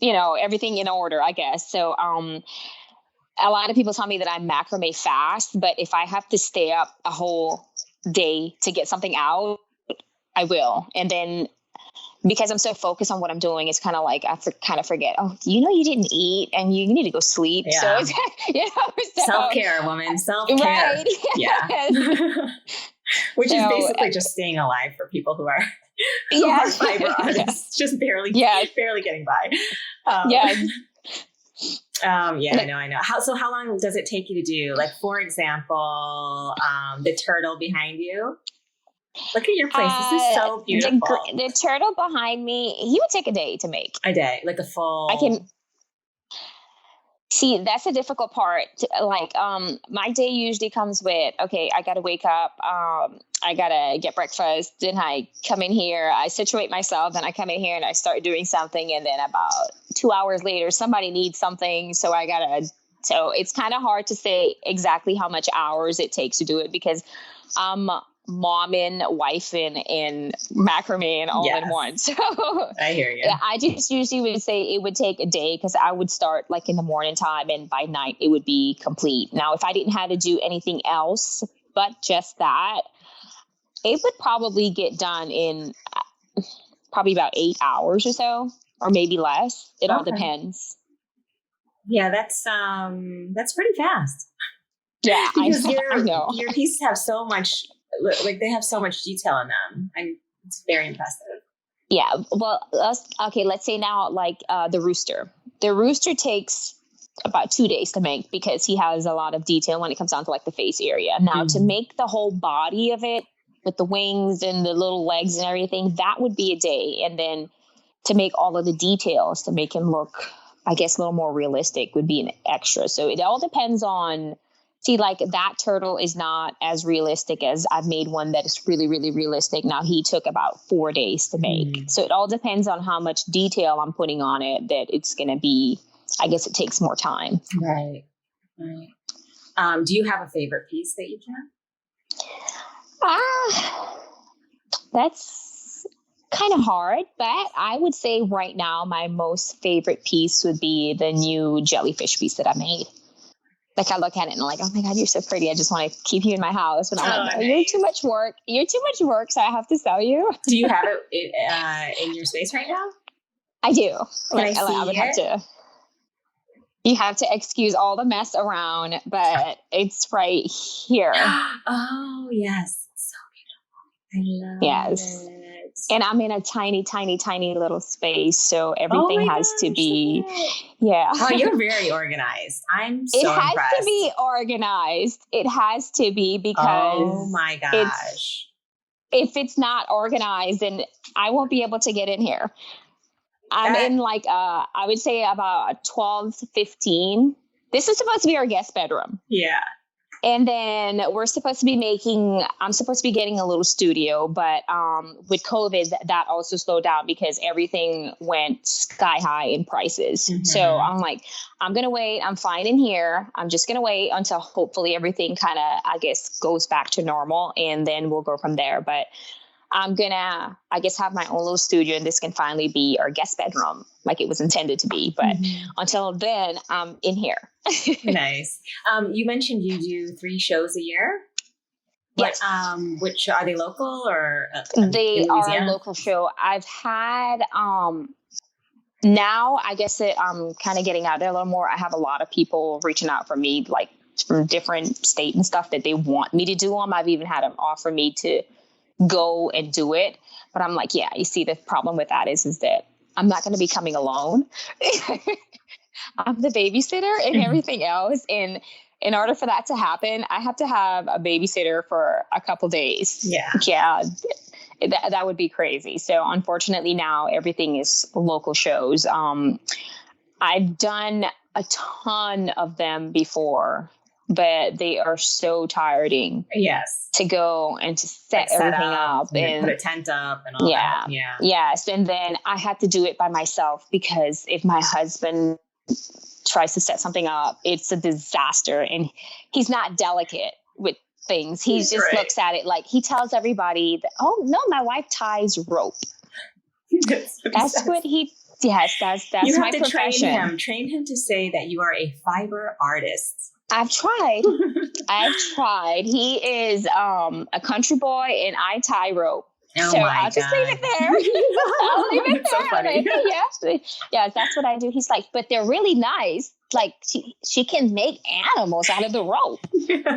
everything in order, I guess. So a lot of people tell me that I'm macrame fast, but if I have to stay up a whole day to get something out, I will. And then because I'm so focused on what I'm doing, it's kind of like I kind of forget, you didn't eat and you need to go sleep. Yeah. So it's, self-care, woman, self-care. Right? Yeah. Which is basically just staying alive for people who are fiber artists, just barely getting by. I know. How long does it take you to do? Like, for example, the turtle behind you. Look at your place. This is so beautiful. The turtle behind me, he would take a day to make. A day, like a full. I can see that's the difficult part. My day usually comes with, okay, I got to wake up. I got to get breakfast. Then I come in here, I situate myself, then I come in here and I start doing something. And then about 2 hours later, somebody needs something. So it's kind of hard to say exactly how much hours it takes to do it because I'm momming, wifing, and macrame and all in one. So I hear you. I just usually would say it would take a day because I would start like in the morning time and by night it would be complete. Now, if I didn't have to do anything else but just that, it would probably get done in probably about 8 hours or so, or maybe less. It all depends. Yeah, that's pretty fast. Yeah, because I know. Your pieces have so much like they have so much detail in them. It's very impressive. Yeah. Well, let's say now like the rooster. The rooster takes about 2 days to make because he has a lot of detail when it comes down to like the face area. Now to make the whole body of it with the wings and the little legs and everything, that would be a day. And then to make all of the details to make him look, I guess, a little more realistic would be an extra. So it all depends on, see, like that turtle is not as realistic as I've made one that is really, really realistic. Now he took about 4 days to make. So it all depends on how much detail I'm putting on it that it's going to be, I guess it takes more time. Right. Do you have a favorite piece that you can? That's kind of hard, but I would say right now my most favorite piece would be the new jellyfish piece that I made. Like I look at it and I'm like, oh my God, you're so pretty. I just want to keep you in my house. But I'm like, you're too much work. You're too much work, so I have to sell you. Do you have it in your space right now? I do. Can I would have to. You have to excuse all the mess around, but it's right here. Oh, yes. So beautiful. I love it. And I'm in a tiny, tiny, tiny little space. So everything has to be, Oh, you're very organized. I'm so impressed. It has to be organized. It has to be because. Oh my gosh. If it's not organized, then I won't be able to get in here. I'm in like, I would say about 12 to 15. This is supposed to be our guest bedroom. Yeah. And then I'm supposed to be getting a little studio, but with COVID, that also slowed down because everything went sky high in prices. So I'm like, I'm going to wait. I'm fine in here. I'm just going to wait until hopefully everything kind of, I guess, goes back to normal and then we'll go from there. But I'm going to, I guess, have my own little studio and this can finally be our guest bedroom like it was intended to be. But until then, I'm in here. Nice. You mentioned you do 3 shows a year. Yes. Which are they local or? They are a local show. I've had, now I guess I'm kind of getting out there a little more. I have a lot of people reaching out for me, like from different state and stuff that they want me to do them. I've even had them offer me to go and do it. But I'm like, yeah, you see, the problem with that is that I'm not going to be coming alone. I'm the babysitter and everything else. And in order for that to happen, I have to have a babysitter for a couple days. Yeah. Yeah. That would be crazy. So unfortunately now everything is local shows. I've done a ton of them before, but they are so tiring. Yes. To go and to set everything up and put a tent up and all that. Yeah. Yes. And then I had to do it by myself because if my husband tries to set something up, it's a disaster. And he's not delicate with things. He just looks at it like he tells everybody that, oh no, my wife ties rope. That's what he, yes, that's you my have to profession. Train him to say that you are a fiber artist. I've tried. He is a country boy and I tie rope. Oh so my I'll just leave it there. I'll leave it there. So funny. Yes, that's what I do. He's like, but they're really nice. Like she can make animals out of the rope.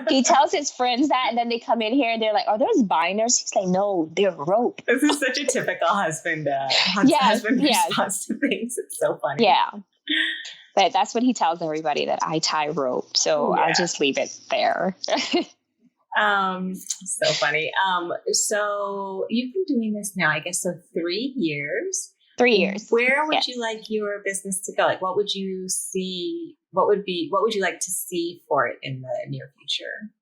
He tells his friends that, and then they come in here and they're like, "Are those binders?" He's like, "No, they're rope." This is such a typical husband response to things. It's so funny. Yeah. But that's what he tells everybody, that I tie rope. So I'll just leave it there. So funny. So you've been doing this now, I guess, 3 years. 3 years. Where would you like your business to go? Like, what would you see? What would you like to see for it in the near future?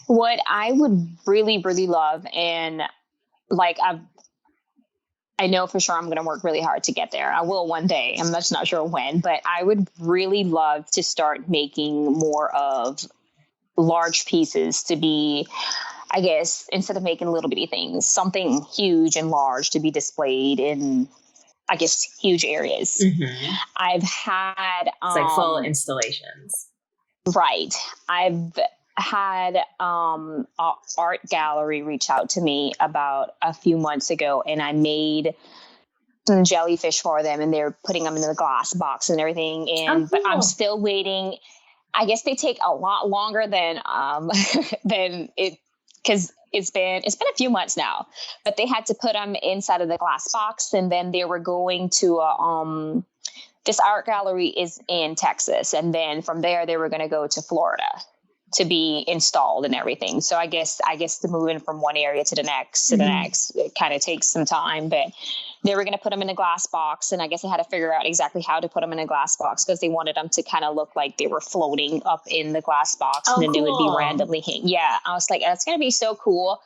What I would really, really love, and like I know for sure I'm going to work really hard to get there. I will one day. I'm just not sure when, but I would really love to start making more of large pieces to be, I guess, instead of making little bitty things, something huge and large to be displayed in, I guess, huge areas. I've had it's like full installations. Right. I've had a art gallery reach out to me about a few months ago, and I made some jellyfish for them, and they're putting them in the glass box and everything. And but I'm still waiting. I guess they take a lot longer than it because it's been a few months now, but they had to put them inside of the glass box, and then they were going to this art gallery is in Texas, and then from there they were going to go to Florida to be installed and everything. So I guess the moving from one area to the next it kind of takes some time, but they were going to put them in a glass box, and I guess they had to figure out exactly how to put them in a glass box because they wanted them to kind of look like they were floating up in the glass box, and then they would be randomly hanging. Yeah, I was like, that's going to be so cool.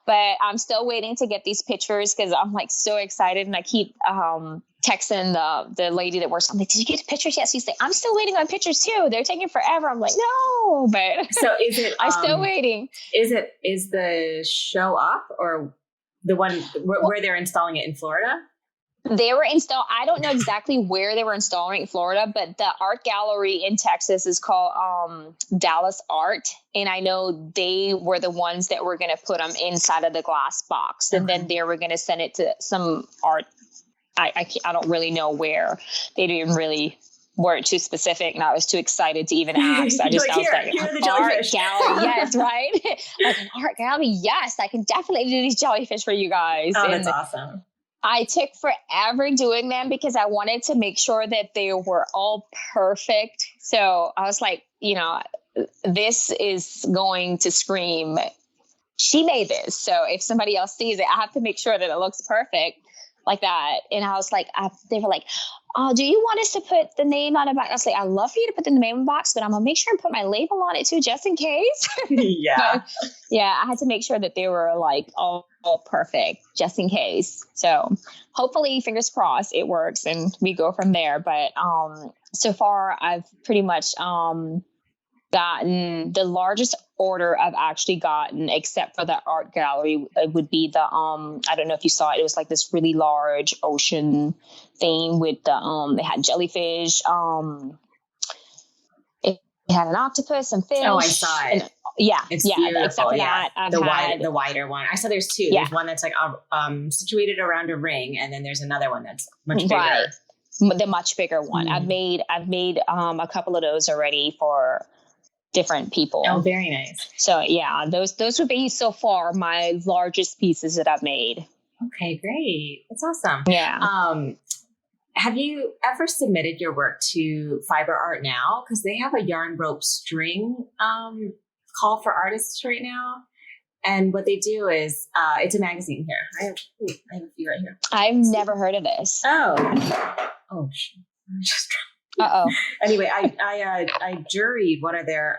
But I'm still waiting to get these pictures because I'm like so excited, and I keep texting the lady that works. I'm like, did you get the pictures yet? She's like, I'm still waiting on pictures too. They're taking forever. I'm like, no, but so is it? I'm still waiting. Is the show up or the one where they're installing it in Florida? They were installed. I don't know exactly where they were installing it in Florida, but the art gallery in Texas is called Dallas Art. And I know they were the ones that were going to put them inside of the glass box. And then they were going to send it to some art. I don't really know where. They weren't too specific, and I was too excited to even ask. I was like, art gallery, yes, right? Like an art gallery, yes, I can definitely do these jellyfish for you guys. Oh, that's awesome. I took forever doing them because I wanted to make sure that they were all perfect. So I was like, this is going to scream, she made this. So if somebody else sees it, I have to make sure that it looks perfect like that. And I was like, they were like, oh, do you want us to put the name on the box? I was like, I'd love for you to put the name on the box, but I'm going to make sure and put my label on it too, just in case. Yeah. But, yeah, I had to make sure that they were like all perfect, just in case. So hopefully, fingers crossed, it works and we go from there. But so far, I've pretty much gotten the largest order I've actually gotten, except for the art gallery. It would be the I don't know if you saw it. It was like this really large ocean theme with the it had jellyfish. It had an octopus and fish. Oh, I saw it. And, yeah, it's beautiful. Except for that, I've the wider one. I saw there's two. Yeah. There's one that's like situated around a ring, and then there's another one that's much bigger. Right. The much bigger one. I've made a couple of those already for different people. Oh, very nice. So yeah, those would be so far my largest pieces that I've made. Okay, great. That's awesome. Yeah. Have you ever submitted your work to Fiber Art Now? Because they have a yarn rope string call for artists right now. And what they do is, it's a magazine here. I have a few right here. I've never heard of this. Oh, shit. Anyway, I juried one of their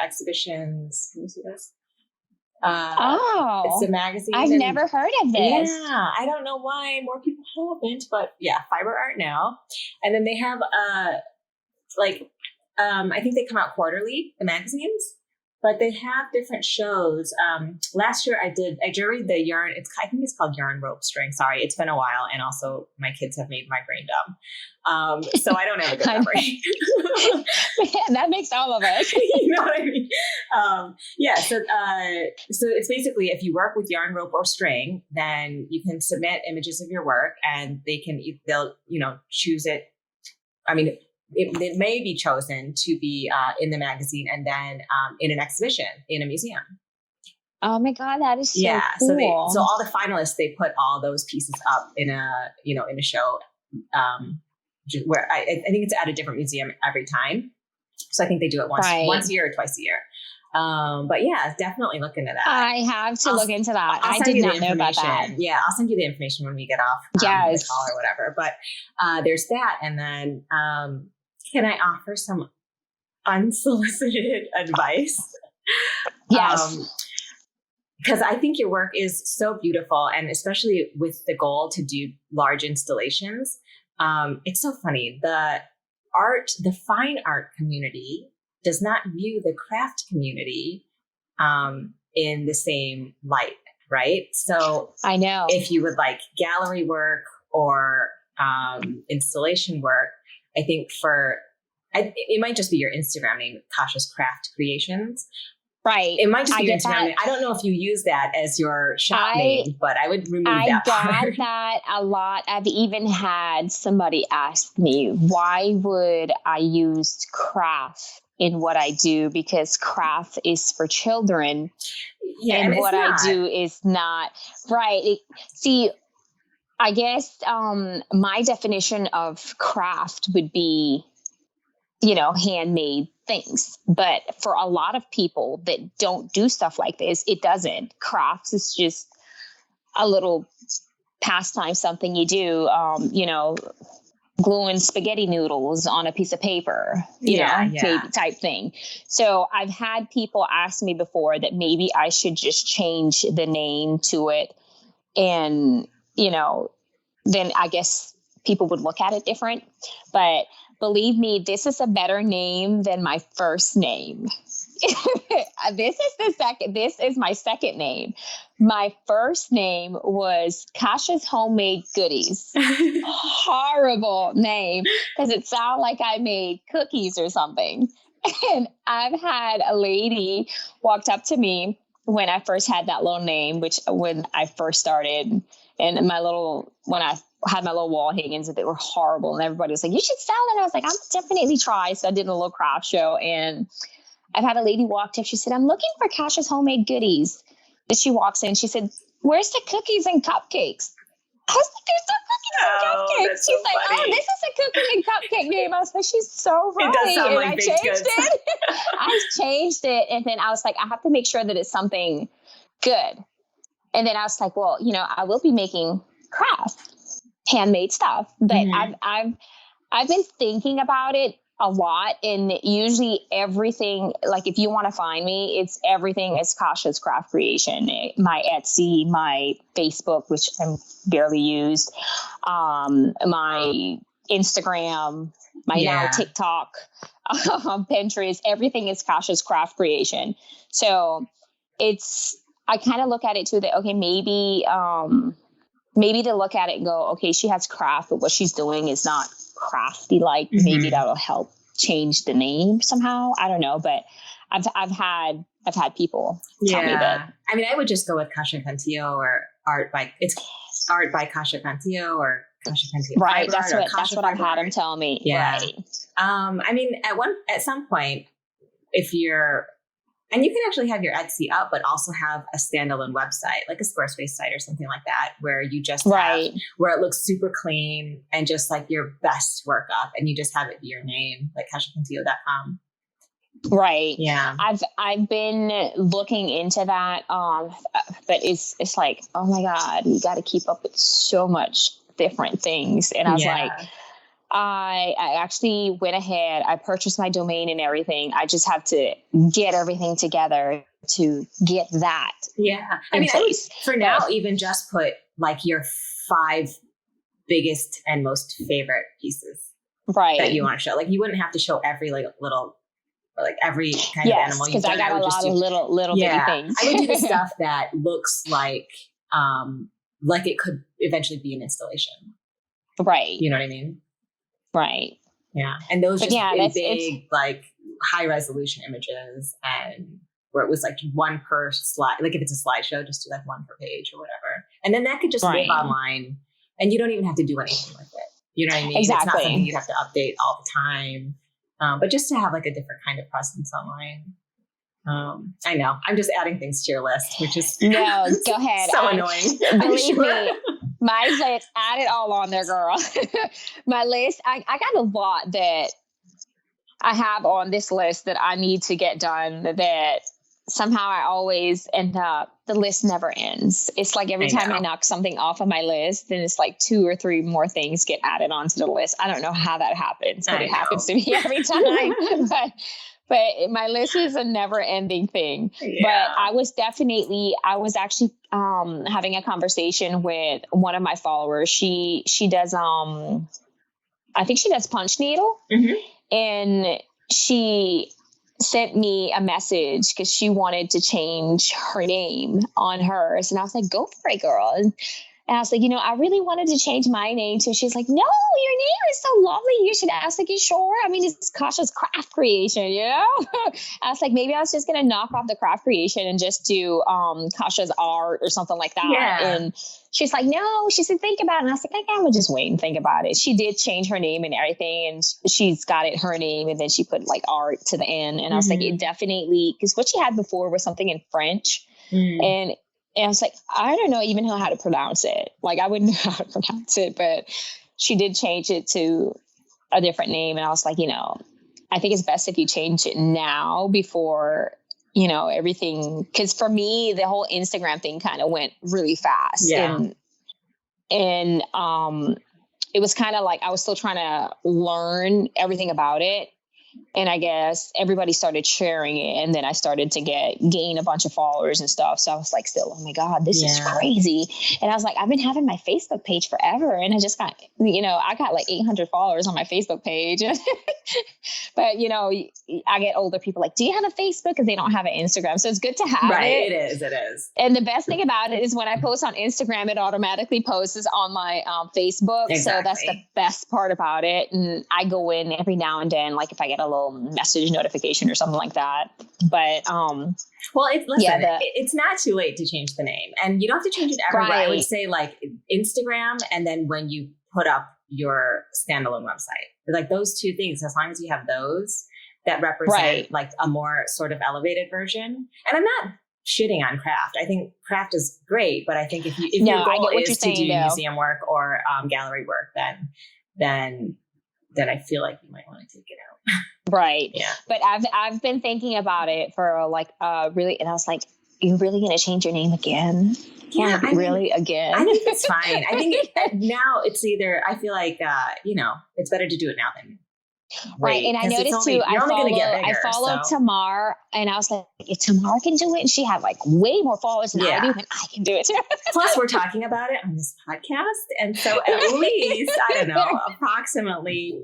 exhibitions. Can you see this? It's a magazine. I've never heard of this. Yeah, I don't know why more people haven't, but yeah, Fiber Art Now, and then they have I think they come out quarterly, the magazines. But they have different shows. Last year I juried the yarn. I think it's called Yarn Rope String. Sorry, it's been a while. And also my kids have made my brain dumb. So I don't have a good memory. That makes all of us. You know what I mean? So it's basically, if you work with yarn rope or string, then you can submit images of your work and they'll choose it. I mean, it may be chosen to be in the magazine and then in an exhibition in a museum. Oh my God, that is so cool. So all the finalists, they put all those pieces up in a show where I think it's at a different museum every time. So I think they do it once a year or twice a year. But yeah, definitely look into that. I have to look into that. I did not know about that. Yeah, I'll send you the information when we get off the call or whatever. But there's that. And then can I offer some unsolicited advice? Yes. Because I think your work is so beautiful, and especially with the goal to do large installations. It's so funny. The fine art community does not view the craft community in the same light, right? So I know if you would like gallery work or installation work, I think it might just be your Instagram name, Kasha's Craft Creations. Right. It might just be your Instagram name. I don't know if you use that as your shop name, but I would remove that part. I got that a lot. I've even had somebody ask me, why would I use craft in what I do? Because craft is for children. Yeah, and what I do is not right. See, I guess my definition of craft would be, handmade things. But for a lot of people that don't do stuff like this, it doesn't. Crafts is just a little pastime, something you do, gluing spaghetti noodles on a piece of paper, maybe type thing. So I've had people ask me before that maybe I should just change the name to it. And, then I guess people would look at it different. But believe me, this is a better name than my first name. This is my second name. My first name was Kasha's Homemade Goodies. Horrible name, because it sounded like I made cookies or something. And I've had a lady walked up to me when I first had that little name, when I first started, and when I had my little wall hangings, that they were horrible, and everybody was like, "You should sell it." I was like, "I'll definitely try." So I did a little craft show, and I've had a lady walk up. She said, "I'm looking for Kasha's Homemade Goodies." Then she walks in. She said, "Where's the cookies and cupcakes?" I was like, "There's no cookies and cupcakes." She's like, funny. "Oh, this is a cookie and cupcake name." I was like, "She's so right." It does sound and like I baked changed goods. it. I changed it. And then I was like, I have to make sure that it's something good. And then I was like, well, I will be making craft, handmade stuff. But I've been thinking about it a lot, and usually everything, like if you want to find me, everything is Kasha's Craft Creation. My Etsy, my Facebook, which I'm barely used, my Instagram, my now TikTok, Pinterest, everything is Kasha's Craft Creation. So I kind of look at it too that, okay, maybe to look at it and go, okay, she has craft, but what she's doing is not crafty. Like maybe that'll help change the name somehow. I don't know, but I've had people tell me that. I mean, I would just go with Kasha Cantillo or art by Kasha Cantillo or Kasha Cantillo. Right. That's what I've had them tell me. Yeah. Right. I mean, at some point, and you can actually have your Etsy up, but also have a standalone website, like a Squarespace site or something like that, where you just have, where it looks super clean and just like your best work up, and you just have it be your name, like KashaCantillo.com. Right. Yeah. I've been looking into that. But it's like, oh my God, you got to keep up with so much different things. And I was like, I actually went ahead, I purchased my domain and everything. I just have to get everything together to get that. Yeah. I mean, for now, even just put like your 5 biggest and most favorite pieces that you want to show. Like you wouldn't have to show every little, or like every kind of animal. Because I got a lot of little bitty things. I would do the stuff that looks like it could eventually be an installation. Right. You know what I mean? Right. Yeah. And those just big, like high resolution images, and where it was like one per slide. Like if it's a slideshow, just do like one per page or whatever. And then that could just live online, and you don't even have to do anything with it. You know what I mean? Exactly. It's not something you have to update all the time. But just to have like a different kind of presence online. I know. I'm just adding things to your list, which is no, go ahead. So annoying. Believe me, my list, add it all on there, girl. My list, I got a lot that I have on this list that I need to get done, that somehow I always end up, the list never ends. It's like every time I knock something off of my list, then it's like 2 or 3 more things get added onto the list. I don't know how that happens, but it happens to me every time. But my list is a never ending thing. Yeah. But I was actually having a conversation with one of my followers. She does, I think she does punch needle. Mm-hmm. And she sent me a message because she wanted to change her name on hers. And I was like, go for it, girl. And I was like, I really wanted to change my name too. She's like, no, your name is so lovely. You should ask. Like, you sure? I mean, it's Kasha's Craft Creation, I was like, maybe I was just going to knock off the Craft Creation and just do Kasha's Art or something like that. Yeah. And she's like, no, she said, think about it. And I was like, I would just wait and think about it. She did change her name and everything. And she's got it, her name. And then she put like art to the end. And I was like, it definitely, because what she had before was something in French. And I was like, I don't know even know how to pronounce it. Like, I wouldn't know how to pronounce it, but she did change it to a different name. And I was like, I think it's best if you change it now before, everything. Cause for me, the whole Instagram thing kind of went really fast. Yeah. And it was kind of like, I was still trying to learn everything about it. And I guess everybody started sharing it. And then I started to gain a bunch of followers and stuff. So I was like, still, oh my God, this is crazy. And I was like, I've been having my Facebook page forever. And I just got, I got like 800 followers on my Facebook page. But, I get older people like, do you have a Facebook? Because they don't have an Instagram. So it's good to have it. It is. And the best thing about it is when I post on Instagram, it automatically posts on my Facebook. Exactly. So that's the best part about it. And I go in every now and then, like if I get a little message notification or something like that. But well, it's not too late to change the name, and you don't have to change it everywhere. Right. I would say like Instagram, and then when you put up your standalone website, like those two things, as long as you have those that represent like a more sort of elevated version. And I'm not shitting on craft. I think craft is great, but I think if your goal is to do museum work or gallery work, then I feel like you might want to take it out. Right. Yeah. But I've been thinking about it for like really, and I was like, you're really going to change your name again? Yeah. Again? I think it's fine. I think now it's either, I feel like, it's better to do it now than right. And I noticed too, I followed Tamar, and I was like, if Tamar can do it, and she had like way more followers than I do, then I can do it too. Plus, we're talking about it on this podcast. And so at least, I don't know, approximately,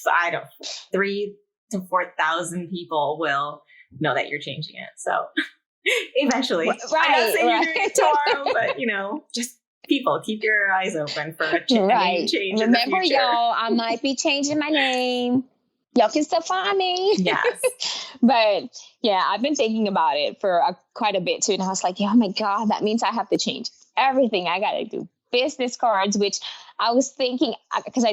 3,000 to 4,000 people will know that you're changing it. So eventually, I'm not saying you're doing it tomorrow, but just people, keep your eyes open for a change. Remember, in the future. y'all, I might be changing my name. Y'all can still find me. Yes. But yeah, I've been thinking about it for quite a bit too. And I was like, oh my God, that means I have to change everything. I got to do business cards, which I was thinking, because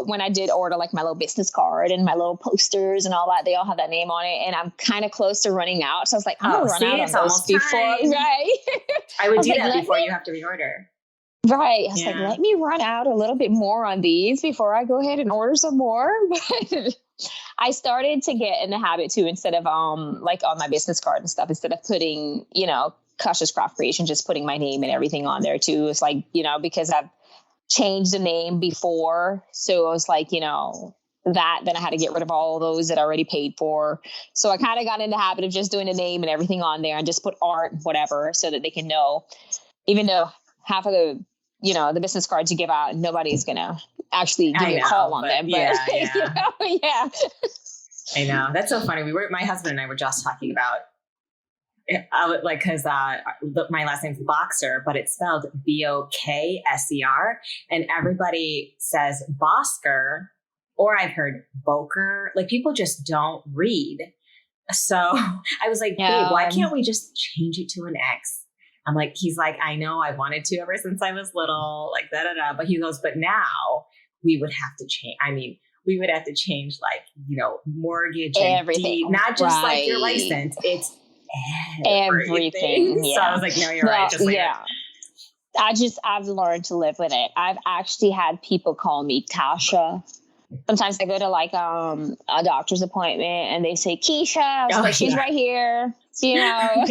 when I did order like my little business card and my little posters and all that, they all have that name on it. And I'm kind of close to running out. So I was like, I'm going to run out of those before. Right. I would do that before you have to reorder. Right. I was like, let me run out a little bit more on these before I go ahead and order some more. But I started to get in the habit too, instead of like on my business card and stuff, instead of putting, Kasha's Craft Creation, just putting my name and everything on there too. It's like, because I've changed the name before. So I was like, then I had to get rid of all of those that I already paid for. So I kind of got in the habit of just doing the name and everything on there and just put art, whatever, so that they can know, even though half of the, the business cards you give out, nobody's going to actually give you a call on them. But, yeah. I know. That's so funny. My husband and I were just talking about because my last name's Bokser, but it's spelled Bokser, and everybody says Bosker, or I've heard Boker. Like, people just don't read. So I was like, babe, why can't we just change it to an X? I'm like, he's like, I know, I wanted to ever since I was little, like da. But he goes, but now we would have to change. I mean, we would have to change mortgage and everything, deed, not just like your license. It's everything. Yeah. So I was like, no, you're right. Just I've learned to live with it. I've actually had people call me Kasha. Sometimes I go to like a doctor's appointment and they say Keisha. I was like, she's right here. I've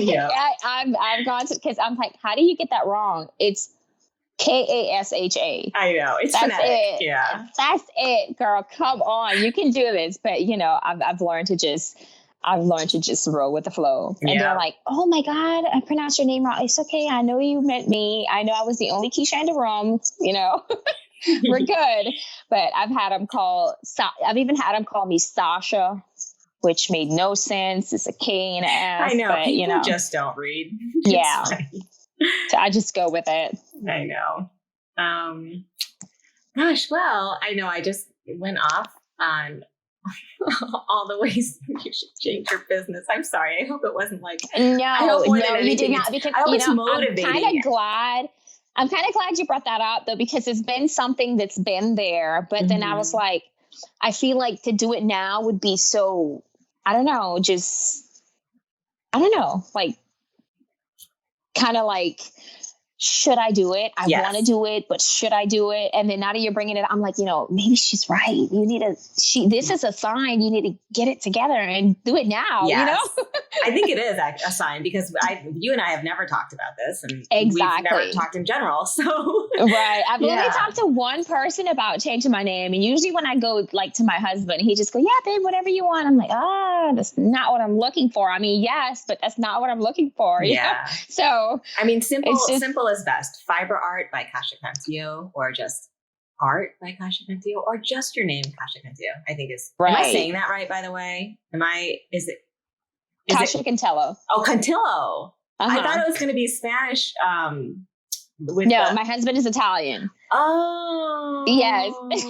gone to, because I'm like, how do you get that wrong? It's Kasha. I know, it's that's phonetic. It. Yeah, that's it, girl. Come on, you can do this. But I've learned to just roll with the flow. And they're like, oh my God, I pronounced your name wrong. It's okay. I know you meant me. I know I was the only Keisha in the room. We're good. But I've even had them call me Sasha, which made no sense. It's a K and an S. I know. But, people just don't read. Yeah. So I just go with it. I know. Gosh, well, I know I just went off on all the ways you should change your business. I'm sorry. I hope it wasn't like, no, you did not. Because it's motivating. I'm kind of glad you brought that up though, because it's been something that's been there. But then I was like, I feel like to do it now would be so, like, kind of like, should I do it? I want to do it, but should I do it? And then now that you're bringing it, I'm like, maybe she's right. You need this is a sign. You need to get it together and do it now. Yes. I think it is a sign because you and I have never talked about this, and we've never talked in general. So right. I've only talked to one person about changing my name. And usually when I go like to my husband, he just go, yeah, babe, whatever you want. I'm like, that's not what I'm looking for. I mean, yes, but that's not what I'm looking for. You know? So I mean, simple is best. Fiber art by Kasha Cantillo, or just art by Kasha Cantillo, or just your name, Kasha Cantillo. I think is right. Am I saying that right? By the way, is it Kasha Cantillo? Oh, Cantillo. I thought it was going to be Spanish. My husband is Italian. Oh, yes, he's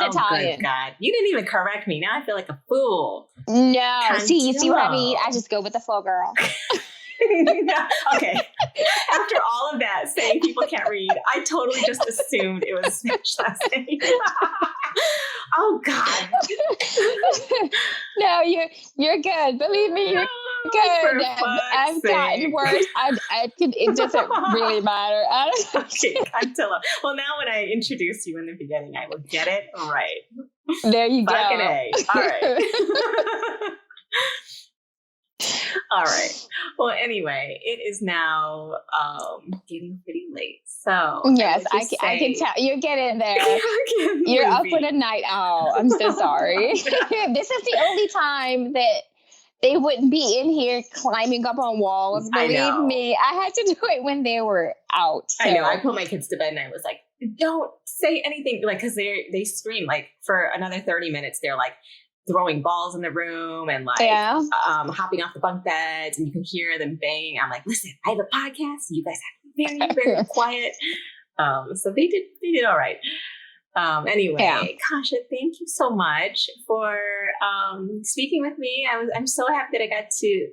Italian. Good God, you didn't even correct me. Now I feel like a fool. No, see, you see what I mean? I just go with the flow, girl. Okay. After all of that, saying people can't read, I totally just assumed it was Spanish last name. Oh God. No, you're good. Believe me, you're good. I've gotten worse. It doesn't really matter. Okay, Cantillo. Well, now when I introduce you in the beginning, I will get it right. There you go. Fucking A. All right. All right. Well, anyway, it is now getting pretty late. So yes, I can tell you're getting there. You're up with a night owl. I'm so sorry. This is the only time that they wouldn't be in here climbing up on walls. Believe me, I had to do it when they were out. So. I know. I put my kids to bed and I was like, don't say anything, like, because they scream like for another 30 minutes. They're like throwing balls in the room and like hopping off the bunk beds, and you can hear them banging. I'm like, listen, I have a podcast. So you guys have to be very, very quiet. So they did all right. Anyway, Kasha, thank you so much for speaking with me. I'm so happy that I got to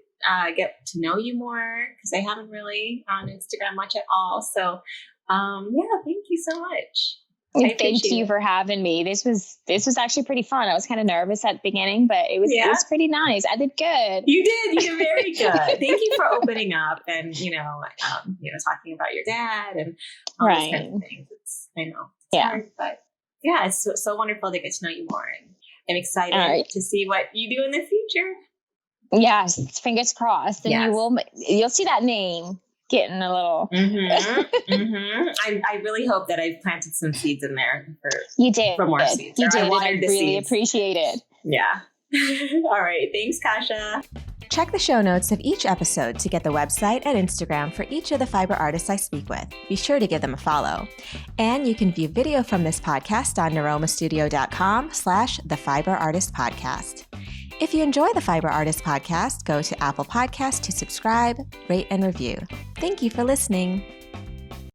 get to know you more, because I haven't really on Instagram much at all. So thank you so much. Thank you for having me. This was actually pretty fun. I was kind of nervous at the beginning, but it was pretty nice. I did good. You did very good. Thank you for opening up and talking about your dad and all those kinds of things. It's hard, but it's so wonderful to get to know you more, and I'm excited to see what you do in the future. Yes, fingers crossed, and you'll see that name getting a little. I really hope that I've planted some seeds in there for more seeds. You did. I really appreciate it. Yeah. All right. Thanks, Kasha. Check the show notes of each episode to get the website and Instagram for each of the fiber artists I speak with. Be sure to give them a follow. And you can view video from this podcast on niromastudio.com/The Fiber Artist Podcast. If you enjoy the Fiber Artist Podcast, go to Apple Podcasts to subscribe, rate, and review. Thank you for listening.